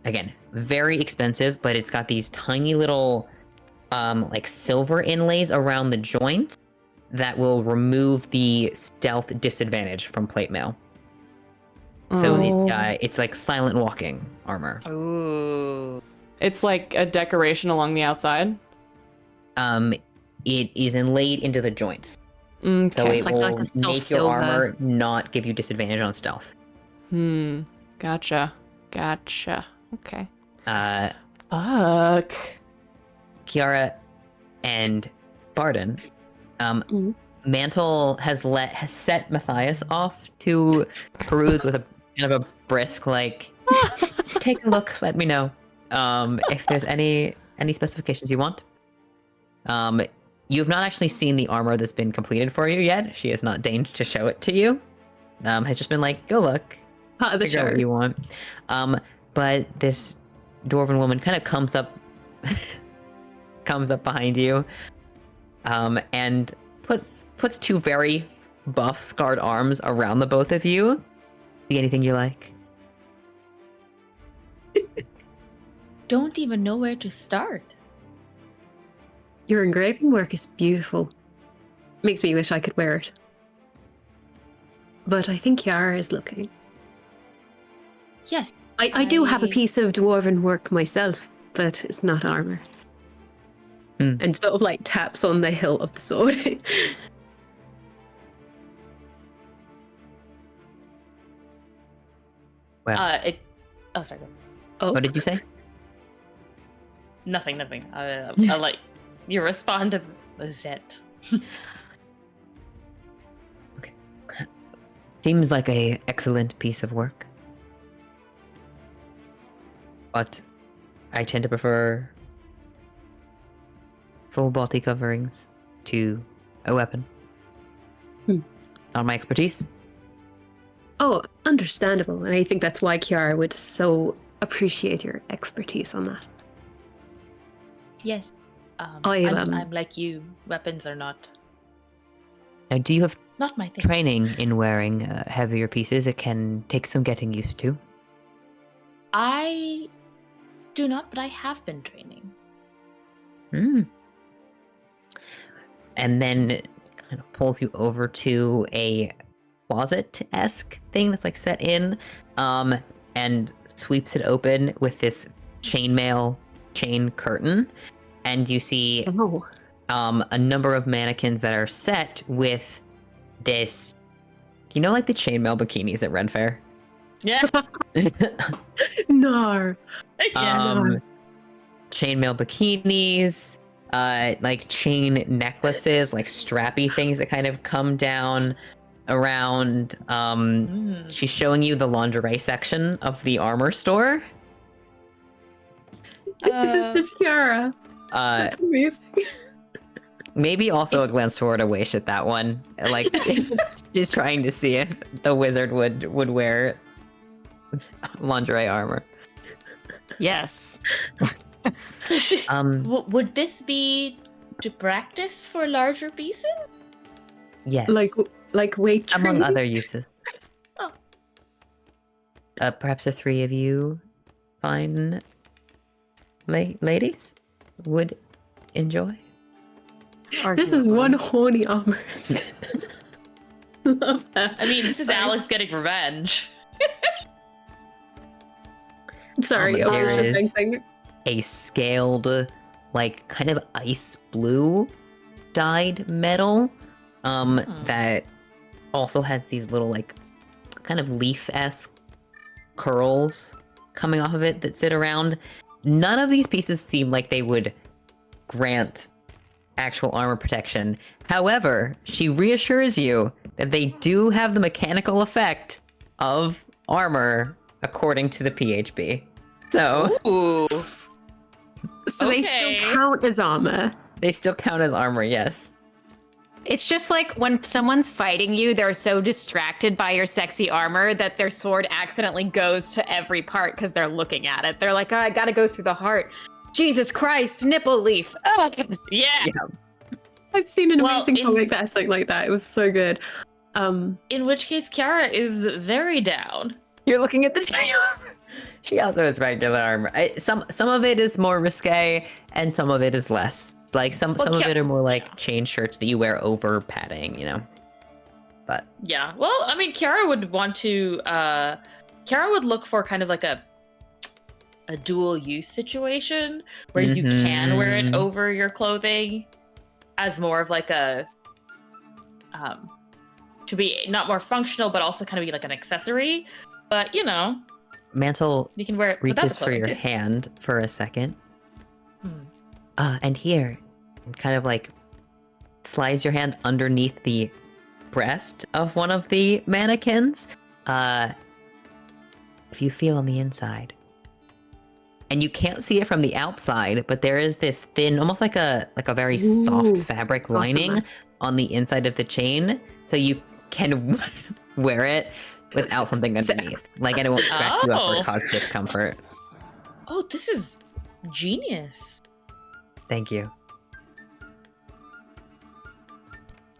again, very expensive, but it's got these tiny little like silver inlays around the joints that will remove the stealth disadvantage from plate mail. So it's like silent walking armor. Ooh. It's like a decoration along the outside. It is inlaid into the joints. Okay. So it Like will a soft make your silver. armor not give you disadvantage on stealth. Gotcha. Okay. Kiara and Barden. Mantle has set Matthias off to peruse with a kind of a brisk, like, take a look, let me know if there's any specifications you want. You've not actually seen the armor that's been completed for you yet. She has not deigned to show it to you. Has just been like, go look. Part of the Figure out show. what you want. But this dwarven woman kind of comes up behind you, and puts two very buff, scarred arms around the both of you. See anything you like? Don't even know where to start. Your engraving work is beautiful. Makes me wish I could wear it. But I think Yara is looking. Yes. I do have a piece of dwarven work myself, but it's not armor. And sort of like taps on the hilt of the sword. Well, Oh, sorry. Oh, what did you say? Nothing. I like you respond to the Zet. Okay. Seems like a excellent piece of work. But I tend to prefer full body coverings to a weapon. Not my expertise. oh, understandable. And I think that's why Kiara would so appreciate your expertise on that. Yes. I'm- I'm like you. Weapons are not Now, do you have my thing. training in wearing heavier pieces? It can take some getting used to. I do not, but I have been training. And then kind of pulls you over to a closet-esque thing that's like set in, and sweeps it open with this chainmail chain curtain, and you see Oh. a number of mannequins that are set with this, like the chainmail bikinis at Ren Fair. Yeah. No. Chainmail bikinis, like chain necklaces, like strappy things that kind of come down around. She's showing you the lingerie section of the armor store. This is just Kiara. That's amazing. Maybe also a glance toward Awish at that one. Like, she's trying to see if the wizard would wear lingerie armor. Yes. Would this be to practice for larger pieces? Yes. Like weight among training? other uses. Oh. Perhaps the three of you fine ladies would enjoy. This is one horny armorist. Love that. I mean, this is Alex getting revenge. Sorry, there I was just is- saying. A scaled, like, kind of ice blue dyed metal that also has these little, like, kind of leaf-esque curls coming off of it that sit around. None of these pieces seem like they would grant actual armor protection. However, she reassures you that they do have the mechanical effect of armor according to the PHB. So Ooh. So they Okay. still count as armor. they still count as armor, yes. It's just like when someone's fighting you, they're so distracted by your sexy armor that their sword accidentally goes to every part because they're looking at it. They're like, oh, I gotta go through the heart. Jesus Christ, nipple leaf. Oh. Yeah. I've seen an Well, amazing in- comic that's like that. It was so good. In which case, Kiara is very down. You're looking at the armor. She also has regular armor. Some of it is more risque, and some of it is less. Like some of it are more like chain shirts that you wear over padding, you know. But Yeah. Well, I mean, Kiara would want to. Kiara would look for kind of like a dual use situation where you can wear it Mhm. over your clothing, as more of like a to be not more functional, but also kind of be like an accessory. But you know, Mantle you can wear it without reaches the for your clothing, too. hand for a second. Hmm. And here, and kind of like slides your hand underneath the breast of one of the mannequins. If you feel on the inside, and you can't see it from the outside, but there is this thin, almost like a very soft Ooh, fabric awesome. lining on the inside of the chain, so you can wear it without something underneath. Like, and it won't scratch you up or Oh. cause discomfort. Oh, this is genius. Thank you.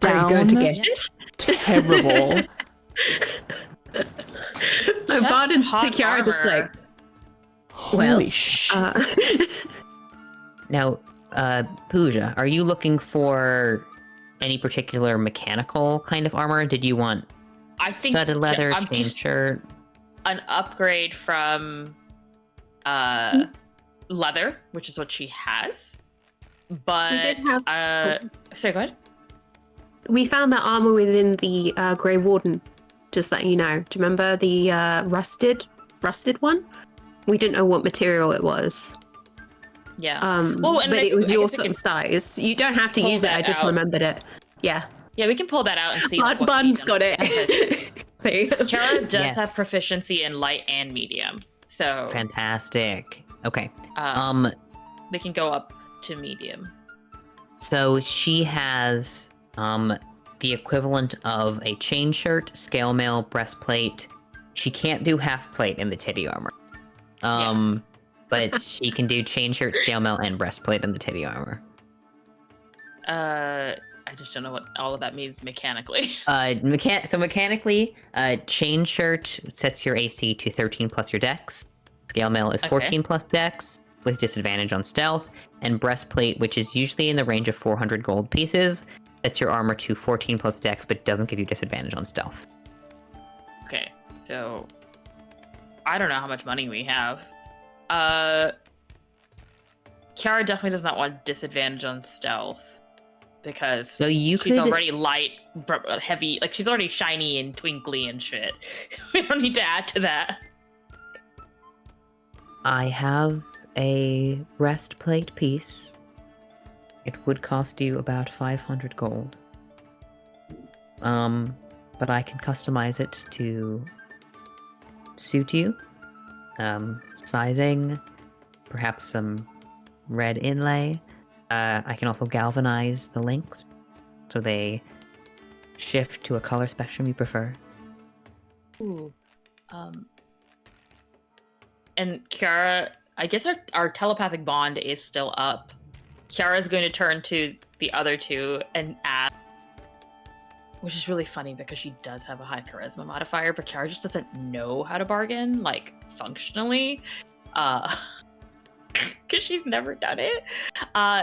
Are you going to Down. get it? Terrible. My Just bard and hot Kiara just armor. like, well, Holy shit. Now, Pooja, are you looking for any particular mechanical kind of armor? Did you want I think studded leather, I'm chain just shirt? an upgrade from leather, which is what she has. But did have- sorry, go ahead. we found that armor within the Grey Warden. Just letting you know. Do you remember the rusted one? We didn't know what material it was. Yeah. But and it was I your guess we sort can of size. You don't have to pull use it. I that just out. remembered it. Yeah, Yeah, we can pull that out and see. like, what Barden's medium- got it. There you go. Kiara does have Yes. proficiency in light and medium, so Fantastic. Okay. we can go up to medium. So she has the equivalent of a chain shirt, scale mail, breastplate. She can't do half plate in the titty armor. But she can do chain shirt, scale mail, and breastplate in the titty armor. I just don't know what all of that means mechanically. So mechanically, chain shirt sets your AC to 13 plus your dex. Scale mail is 14 plus dex with disadvantage on stealth, and breastplate, which is usually in the range of 400 gold pieces, sets your armor to 14 plus dex, but doesn't give you disadvantage on stealth. Okay, so I don't know how much money we have. Kiara definitely does not want disadvantage on stealth because So you she's could already light, heavy, like she's already shiny and twinkly and shit. We don't need to add to that. I have a breastplate piece. It would cost you about 500 gold. But I can customize it to suit you. Sizing, perhaps some red inlay. I can also galvanize the links so they shift to a color spectrum you prefer. Ooh. And Kiara, I guess our telepathic bond is still up. Kiara's going to turn to the other two and ask, which is really funny because she does have a high charisma modifier, but Kiara just doesn't know how to bargain, like, functionally. because she's never done it.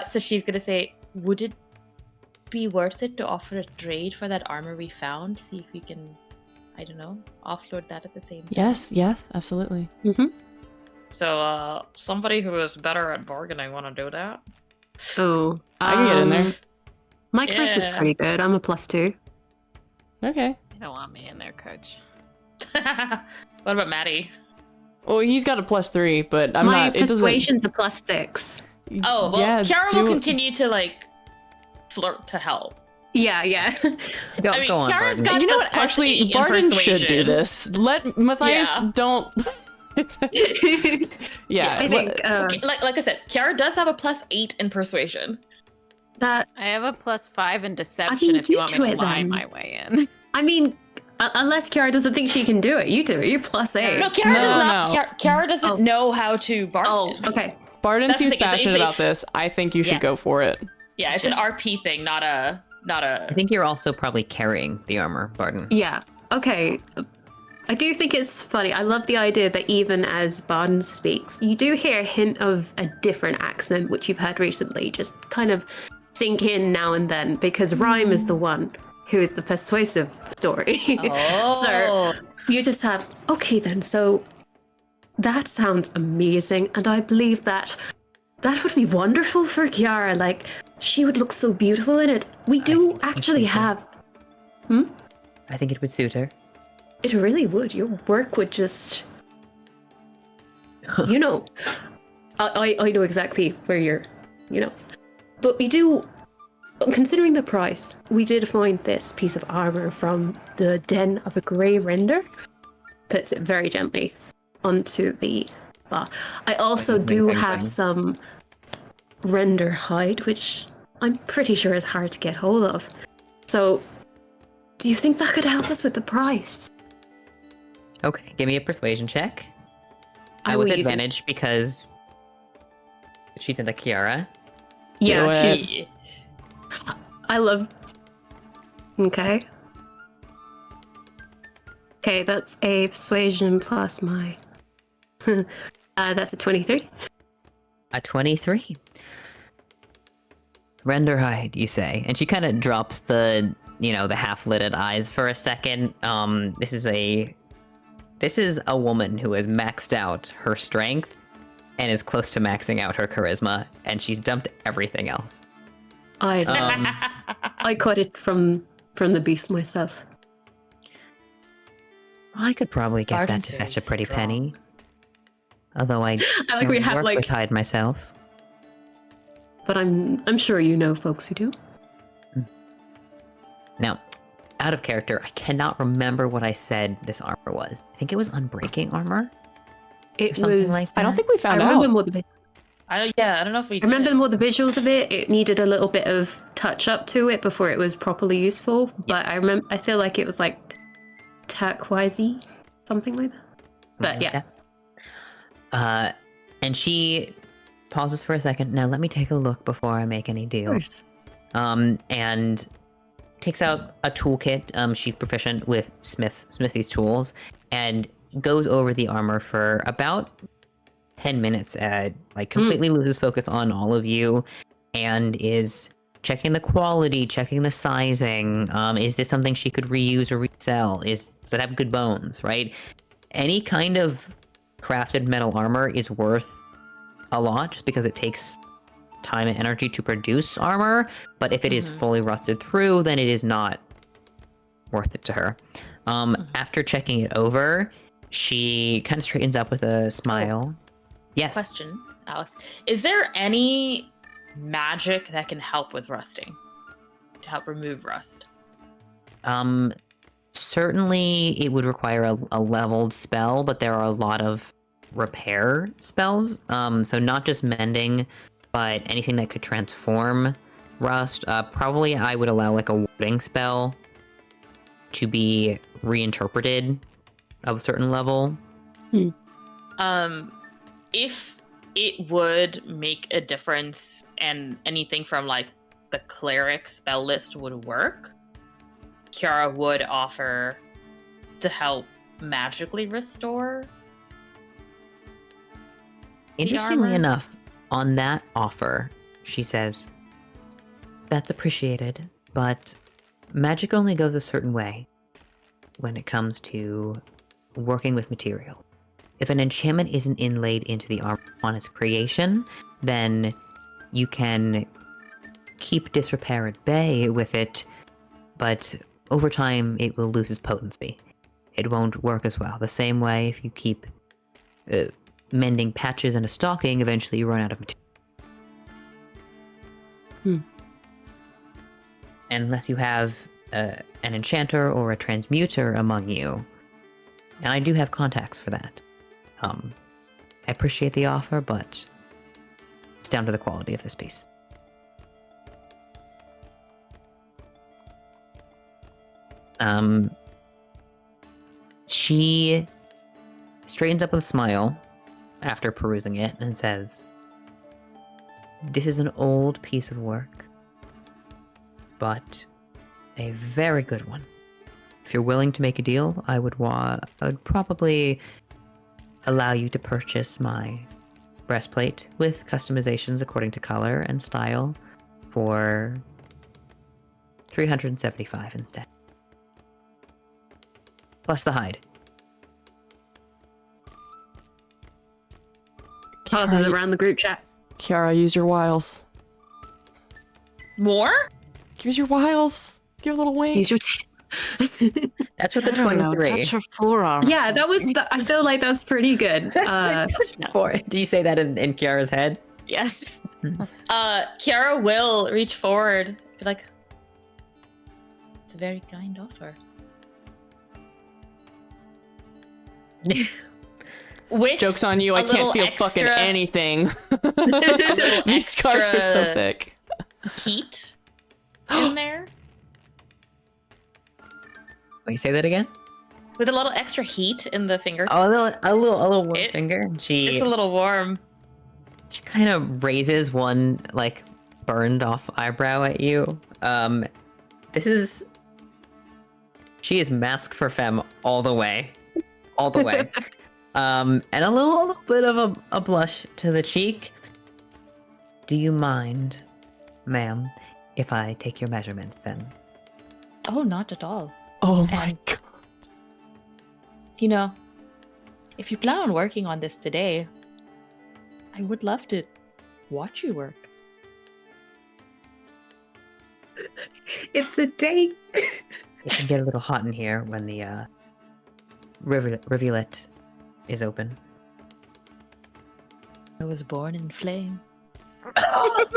So she's gonna say, would it be worth it to offer a trade for that armor we found? See if we can, I don't know, offload that at the same time. Yes, absolutely. So somebody who is better at bargaining want to do that? Oh, I can get in there. My charisma's pretty good. I'm a +2. Okay. You don't want me in there, coach. What about Maddie? Well, he's got a +3, but I'm My not. It doesn't. persuasion's a +6. Oh, well, Yeah, Kiara do will it. continue to like flirt to help. Yeah. Go, I mean, go on, Kiara's Barton. got You know the what? +8 Actually, in Barton should do persuasion. this. Let Matthias Yeah. don't. Yeah, I think Like I said, Kiara does have a +8 in persuasion. that. I have a +5 in I deception mean, if you you want me do to it lie then. my way in. I mean, unless Kiara doesn't think she can do it, you do it. You're +8. No, Kiara does not. No. Kiara doesn't know how to bargain. Oh, okay. Barton That's the seems thing, it's passionate a- about this. I think you should Yeah. go for it. Yeah, it's an RP thing, not a. I think you're also probably carrying the armor, Barton. Yeah. Okay. I do think it's funny. I love the idea that even as Barden speaks, you do hear a hint of a different accent, which you've heard recently, just kind of sink in now and then, because Rhyme is the one who is the persuasive story. Oh. So you just have, okay then, so that sounds amazing, and I believe that would be wonderful for Kiara. Like, she would look so beautiful in it. We do think it would actually suit her. have. I think it would suit her. It really would. Your work would just. You know. I know exactly where you're. You know. But we do. Considering the price, we did find this piece of armor from the den of a grey render. Puts it very gently onto the bar. I also Like a do bling, bling, have bling. some render hide, which I'm pretty sure is hard to get hold of. So, do you think that could help us with the price? Okay, give me a persuasion check. I With will use it. advantage because she's into Kiara. Yeah, Do it. she's. I love. Okay. Okay, that's a persuasion plus my. That's a 23. A 23. Render hide, you say. And she kind of drops the, the half-lidded eyes for a second. This is a woman who has maxed out her strength and is close to maxing out her charisma, and she's dumped everything else. I Um, caught it from the beast myself. I could probably get Barton's that to fetch a very pretty strong. penny. Although I I like we don't have work like, with hide myself. but I'm sure you know folks who do. Now, out of character, I cannot remember what I said this armor was. I think it was unbreaking armor. It something was. like I don't think we I found remember out. more the. I don't know if we. I remember did. more the visuals of it. It needed a little bit of touch up to it before it was properly useful. But Yes. I feel like it was like turquoisey, something like that. But yeah. And she pauses for a second. Now let me take a look before I make any deals. And takes out a toolkit. She's proficient with smithy's tools, and goes over the armor for about 10 minutes. Completely loses focus on all of you, and is checking the quality, checking the sizing. Is this something she could reuse or resell? Does it have good bones? Right? Any kind of crafted metal armor is worth a lot, just because it takes time and energy to produce armor, but if it is fully rusted through, then it is not worth it to her. After checking it over, she kind of straightens up with a smile. Yes. Question, Alex. Is there any magic that can help with rusting? To help remove rust? Certainly it would require a leveled spell, but there are a lot of repair spells. So not just mending, but anything that could transform rust. Probably I would allow like a warding spell to be reinterpreted of a certain level. If it would make a difference and anything from like the cleric spell list would work, Kiara would offer to help magically restore. Interestingly armor? enough, on that offer, she says, "That's appreciated, but magic only goes a certain way when it comes to working with material. If an enchantment isn't inlaid into the armor on its creation, then you can keep disrepair at bay with it, but over time it will lose its potency. It won't work as well. The same way if you keep mending patches in a stocking, eventually you run out of material. And unless you have an enchanter or a transmuter among you, and I do have contacts for that. I appreciate the offer, but it's down to the quality of this piece." She straightens up with a smile after perusing it and says, "This is an old piece of work, but a very good one. If you're willing to make a deal, I would probably allow you to purchase my breastplate with customizations according to color and style for 375 instead. Plus the hide." Passes around the group chat. Kiara, use your wiles. More? Use your wiles. Give a little wink. Use your That's what the I don't know, 23. that's your forearm. Yeah, that was. I feel like that's pretty good. Do you say that in Kiara's head? Yes. Kiara will reach forward, be like, "It's a very kind offer." With Joke's on you, I a can't little feel fucking extra- anything. a little These scars are so extra thick. heat in there. Wait, say that again? With a little extra heat in the finger. Oh, a little warm It- finger. It's a little warm. She kind of raises one like burned off eyebrow at you. She is masked for femme all the way. And a little bit of a blush to the cheek. "Do you mind, ma'am, if I take your measurements then?" Oh, not at all. Oh my god. You know, if you plan on working on this today, I would love to watch you work. It's a date. It can get a little hot in here when the rivulet is open. I was born in flame. That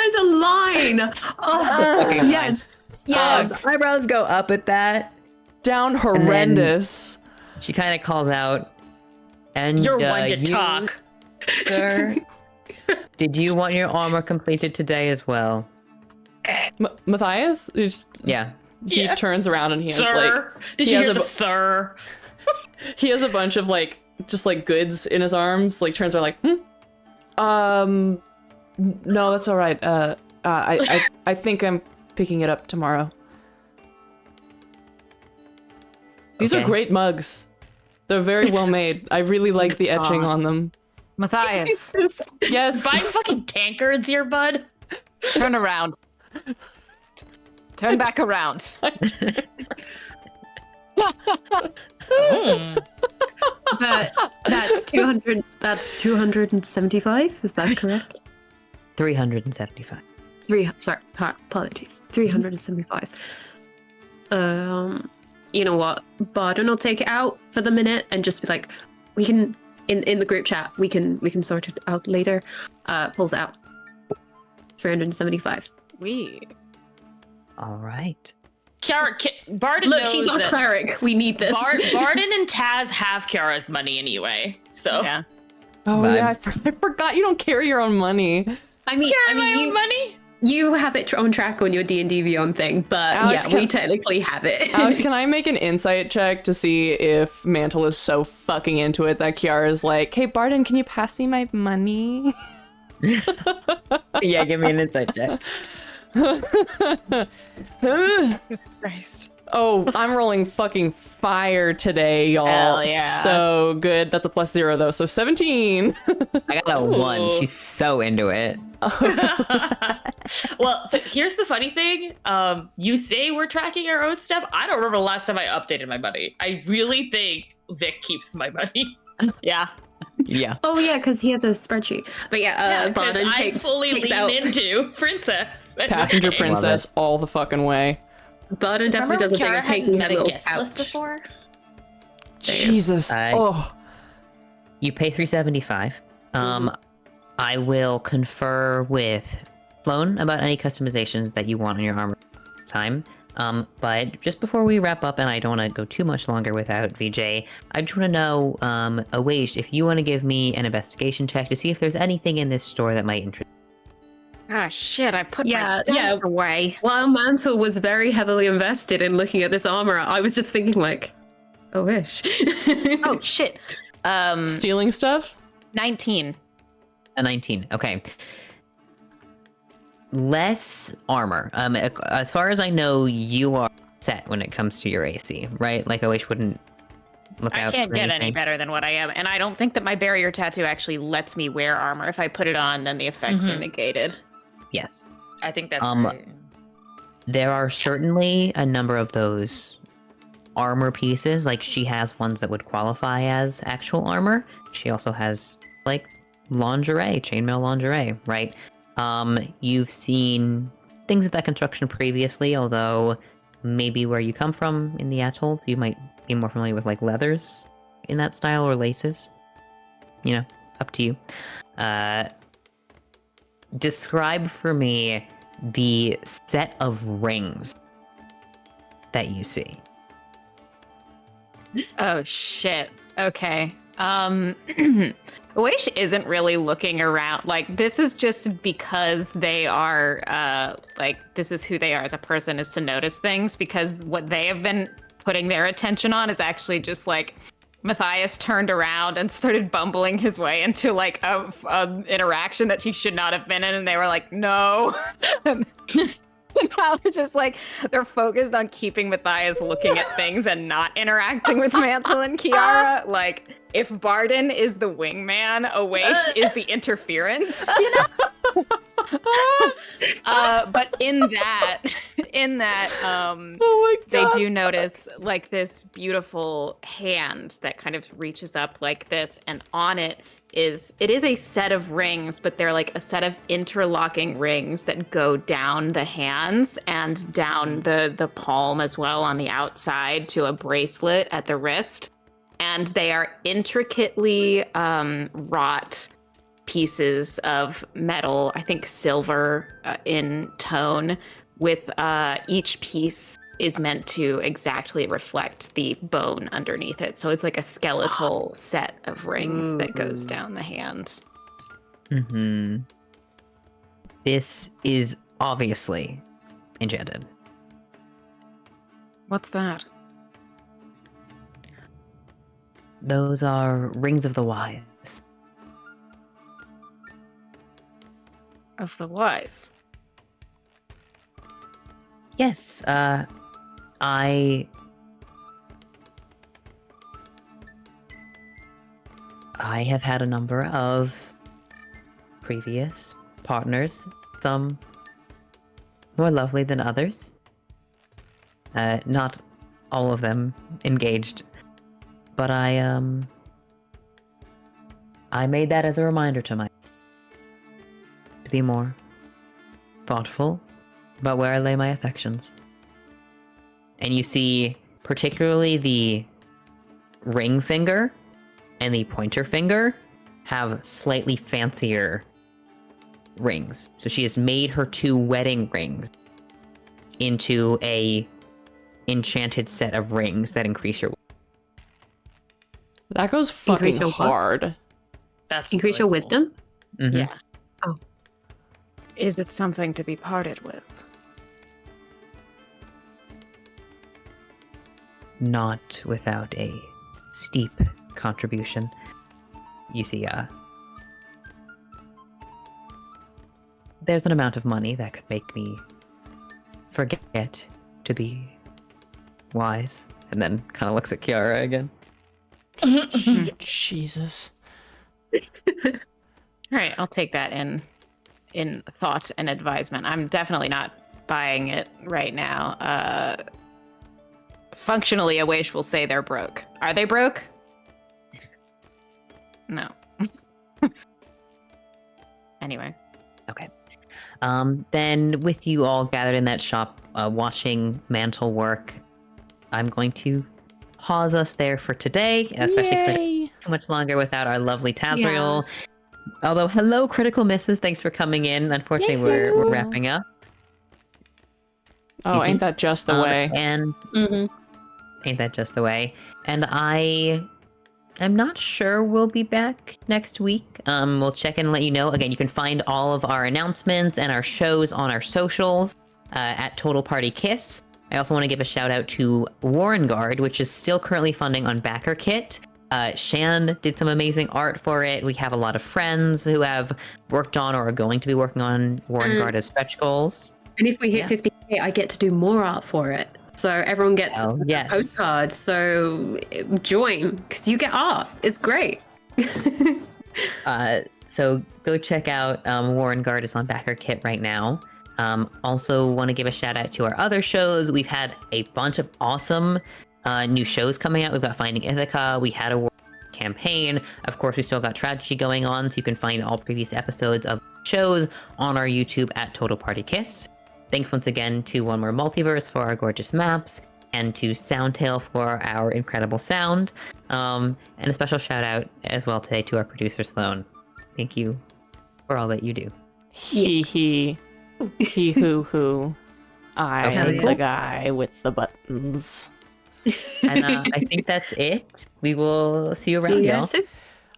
is a line. Oh, fucking yes. Yes. Eyebrows go up at that. Down horrendous. She kind of calls out, "And You're one to you, talk. sir, did you want your armor completed today as well?" Matthias? Yeah. He Yeah. turns around and he has Sir, did he you has hear a the bu- sir? he has a bunch of just goods in his arms, turns around no, that's all right. I think I'm picking it up tomorrow. These are Okay. great mugs. They're very well made. I really like the etching God. on them. Matthias, Yes. Buying fucking tankards here, bud. turn around. Turn back around. That's 200. That's 275. Is that correct? 375. Apologies. 375. You know what? Barden will take it out for the minute and just be like, we can in the group chat. We can sort it out later. Pulls it out. 375. All right. Barden Look, knows she's our that cleric. We need this. Barden and Taz have Kiara's money anyway, so. Yeah. Oh Bye. yeah, I forgot you don't carry your own money. I mean, My you own money? you have it on track on your D&D Beyond thing, but Alex, yeah, we technically have it. Alex, can I make an insight check to see if Mantle is so fucking into it that Kiara's like, "Hey Barden, can you pass me my money?" Yeah, give me an insight check. Jesus Christ. Oh, I'm rolling fucking fire today, y'all. Hell yeah. So good. That's a +0 though, so 17. I got a 1. Ooh. She's so into it. Well, so here's the funny thing. You say we're tracking our own stuff. I don't remember the last time I updated my money. I really think Vic keeps my money. Yeah. Yeah. Oh yeah, because he has a spreadsheet. But yeah, Because Barden I fully takes lean out. into princess. Passenger Okay. princess all the fucking way. Barden definitely does a thing of taking that a little guest list pouch. before. Jesus. Oh. You pay 375. I will confer with Sloan about any customizations that you want on your armor this time. But just before we wrap up, and I don't want to go too much longer without VJ, I just want to know, Awaish, if you want to give me an investigation check to see if there's anything in this store that might interest. Ah, shit, I put Yeah, my yeah. dice away. While Mantle was very heavily invested in looking at this armor, I was just thinking like, I wish. Oh, shit. Stealing stuff? 19. A 19. Okay. Less armor. As far as I know, you are set when it comes to your AC, right? Like Awaish wouldn't look I out can't for get any anything. better than what I am. And I don't think that my barrier tattoo actually lets me wear armor. If I put it on, then the effects are negated. Yes. I think that's Um, right. There are certainly a number of those armor pieces. Like, she has ones that would qualify as actual armor. She also has, like, lingerie, chainmail lingerie, right? You've seen things of that construction previously, although maybe where you come from in the atolls, you might be more familiar with, like, leathers in that style or laces. You know, up to you. Describe for me the set of rings that you see. Oh, shit. Okay. Wish isn't really looking around. Like, this is just because they are, like, this is who they are as a person, is to notice things, because what they have been putting their attention on is actually just, like, Matthias turned around and started bumbling his way into, like, a interaction that he should not have been in, and they were like, no. And now they're just like, they're focused on keeping Matthias looking at things and not interacting with Mantle and Kiara. Like, if Barden is the wingman, Awaish is the interference, you know? But in that, Oh my they god. do notice like this beautiful hand that kind of reaches up like this, and on it is a set of rings, but they're like a set of interlocking rings that go down the hands and down the palm as well on the outside to a bracelet at the wrist. And they are intricately wrought pieces of metal, I think silver in tone, with each piece is meant to exactly reflect the bone underneath it. So it's like a skeletal set of rings that goes down the hand. Mm-hmm. This is obviously enchanted. What's that? Those are rings of the wise. Of the wise. Yes, I have had a number of previous partners, some more lovely than others. Not all of them engaged, but I made that as a reminder to myself to be more thoughtful about where I lay my affections. And you see particularly the ring finger and the pointer finger have slightly fancier rings. So she has made her 2 wedding rings into a enchanted set of rings that increase your. That goes fucking Increase your what? hard. That's Increase really your cool. wisdom. Mhm. Yeah. Oh. Is it something to be parted with? Not without a steep contribution. You see, there's an amount of money that could make me forget to be wise, and then kind of looks at Kiara again. Jesus. All right, I'll take that in thought and advisement. I'm definitely not buying it right now. Functionally, a wish will say they're broke. Are they broke? No. Anyway. Okay. Then with you all gathered in that shop, watching Mantle work, I'm going to pause us there for today, especially because too much longer without our lovely Tazriel. Although, hello, Critical Misses. Thanks for coming in. Unfortunately, we're wrapping up. Oh, ain't that just the way? And ain't that just the way? And I'm not sure we'll be back next week. We'll check in and let you know. Again, you can find all of our announcements and our shows on our socials at Total Party Kiss. I also want to give a shout out to Warren Guard, which is still currently funding on BackerKit. Shan did some amazing art for it. We have a lot of friends who have worked on or are going to be working on Warren Guard as stretch goals. And if we hit 50K, I get to do more art for it. So everyone gets postcards. So join, because you get art. It's great. So go check out Warren Guard is on BackerKit right now. Also want to give a shout out to our other shows. We've had a bunch of awesome new shows coming out. We've got Finding Ithaca. We had a war campaign. Of course, we still got Tragedy going on, so you can find all previous episodes of shows on our YouTube at Total Party Kiss. Thanks once again to One More Multiverse for our gorgeous maps, and to Soundtail for our incredible sound. And a special shout out as well today to our producer Sloan. Thank you for all that you do. He hoo hoo. I am the guy with the buttons. And I think that's it. We will see you around, y'all.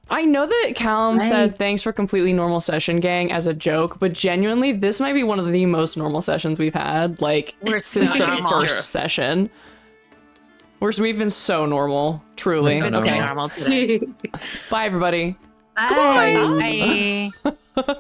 I know that Callum said thanks for completely normal session, gang, as a joke, but genuinely, this might be one of the most normal sessions we've had, like, We're since so the normal. first session. We've been so normal, truly. We're so normal. Normal today. Bye, everybody. Bye. Bye.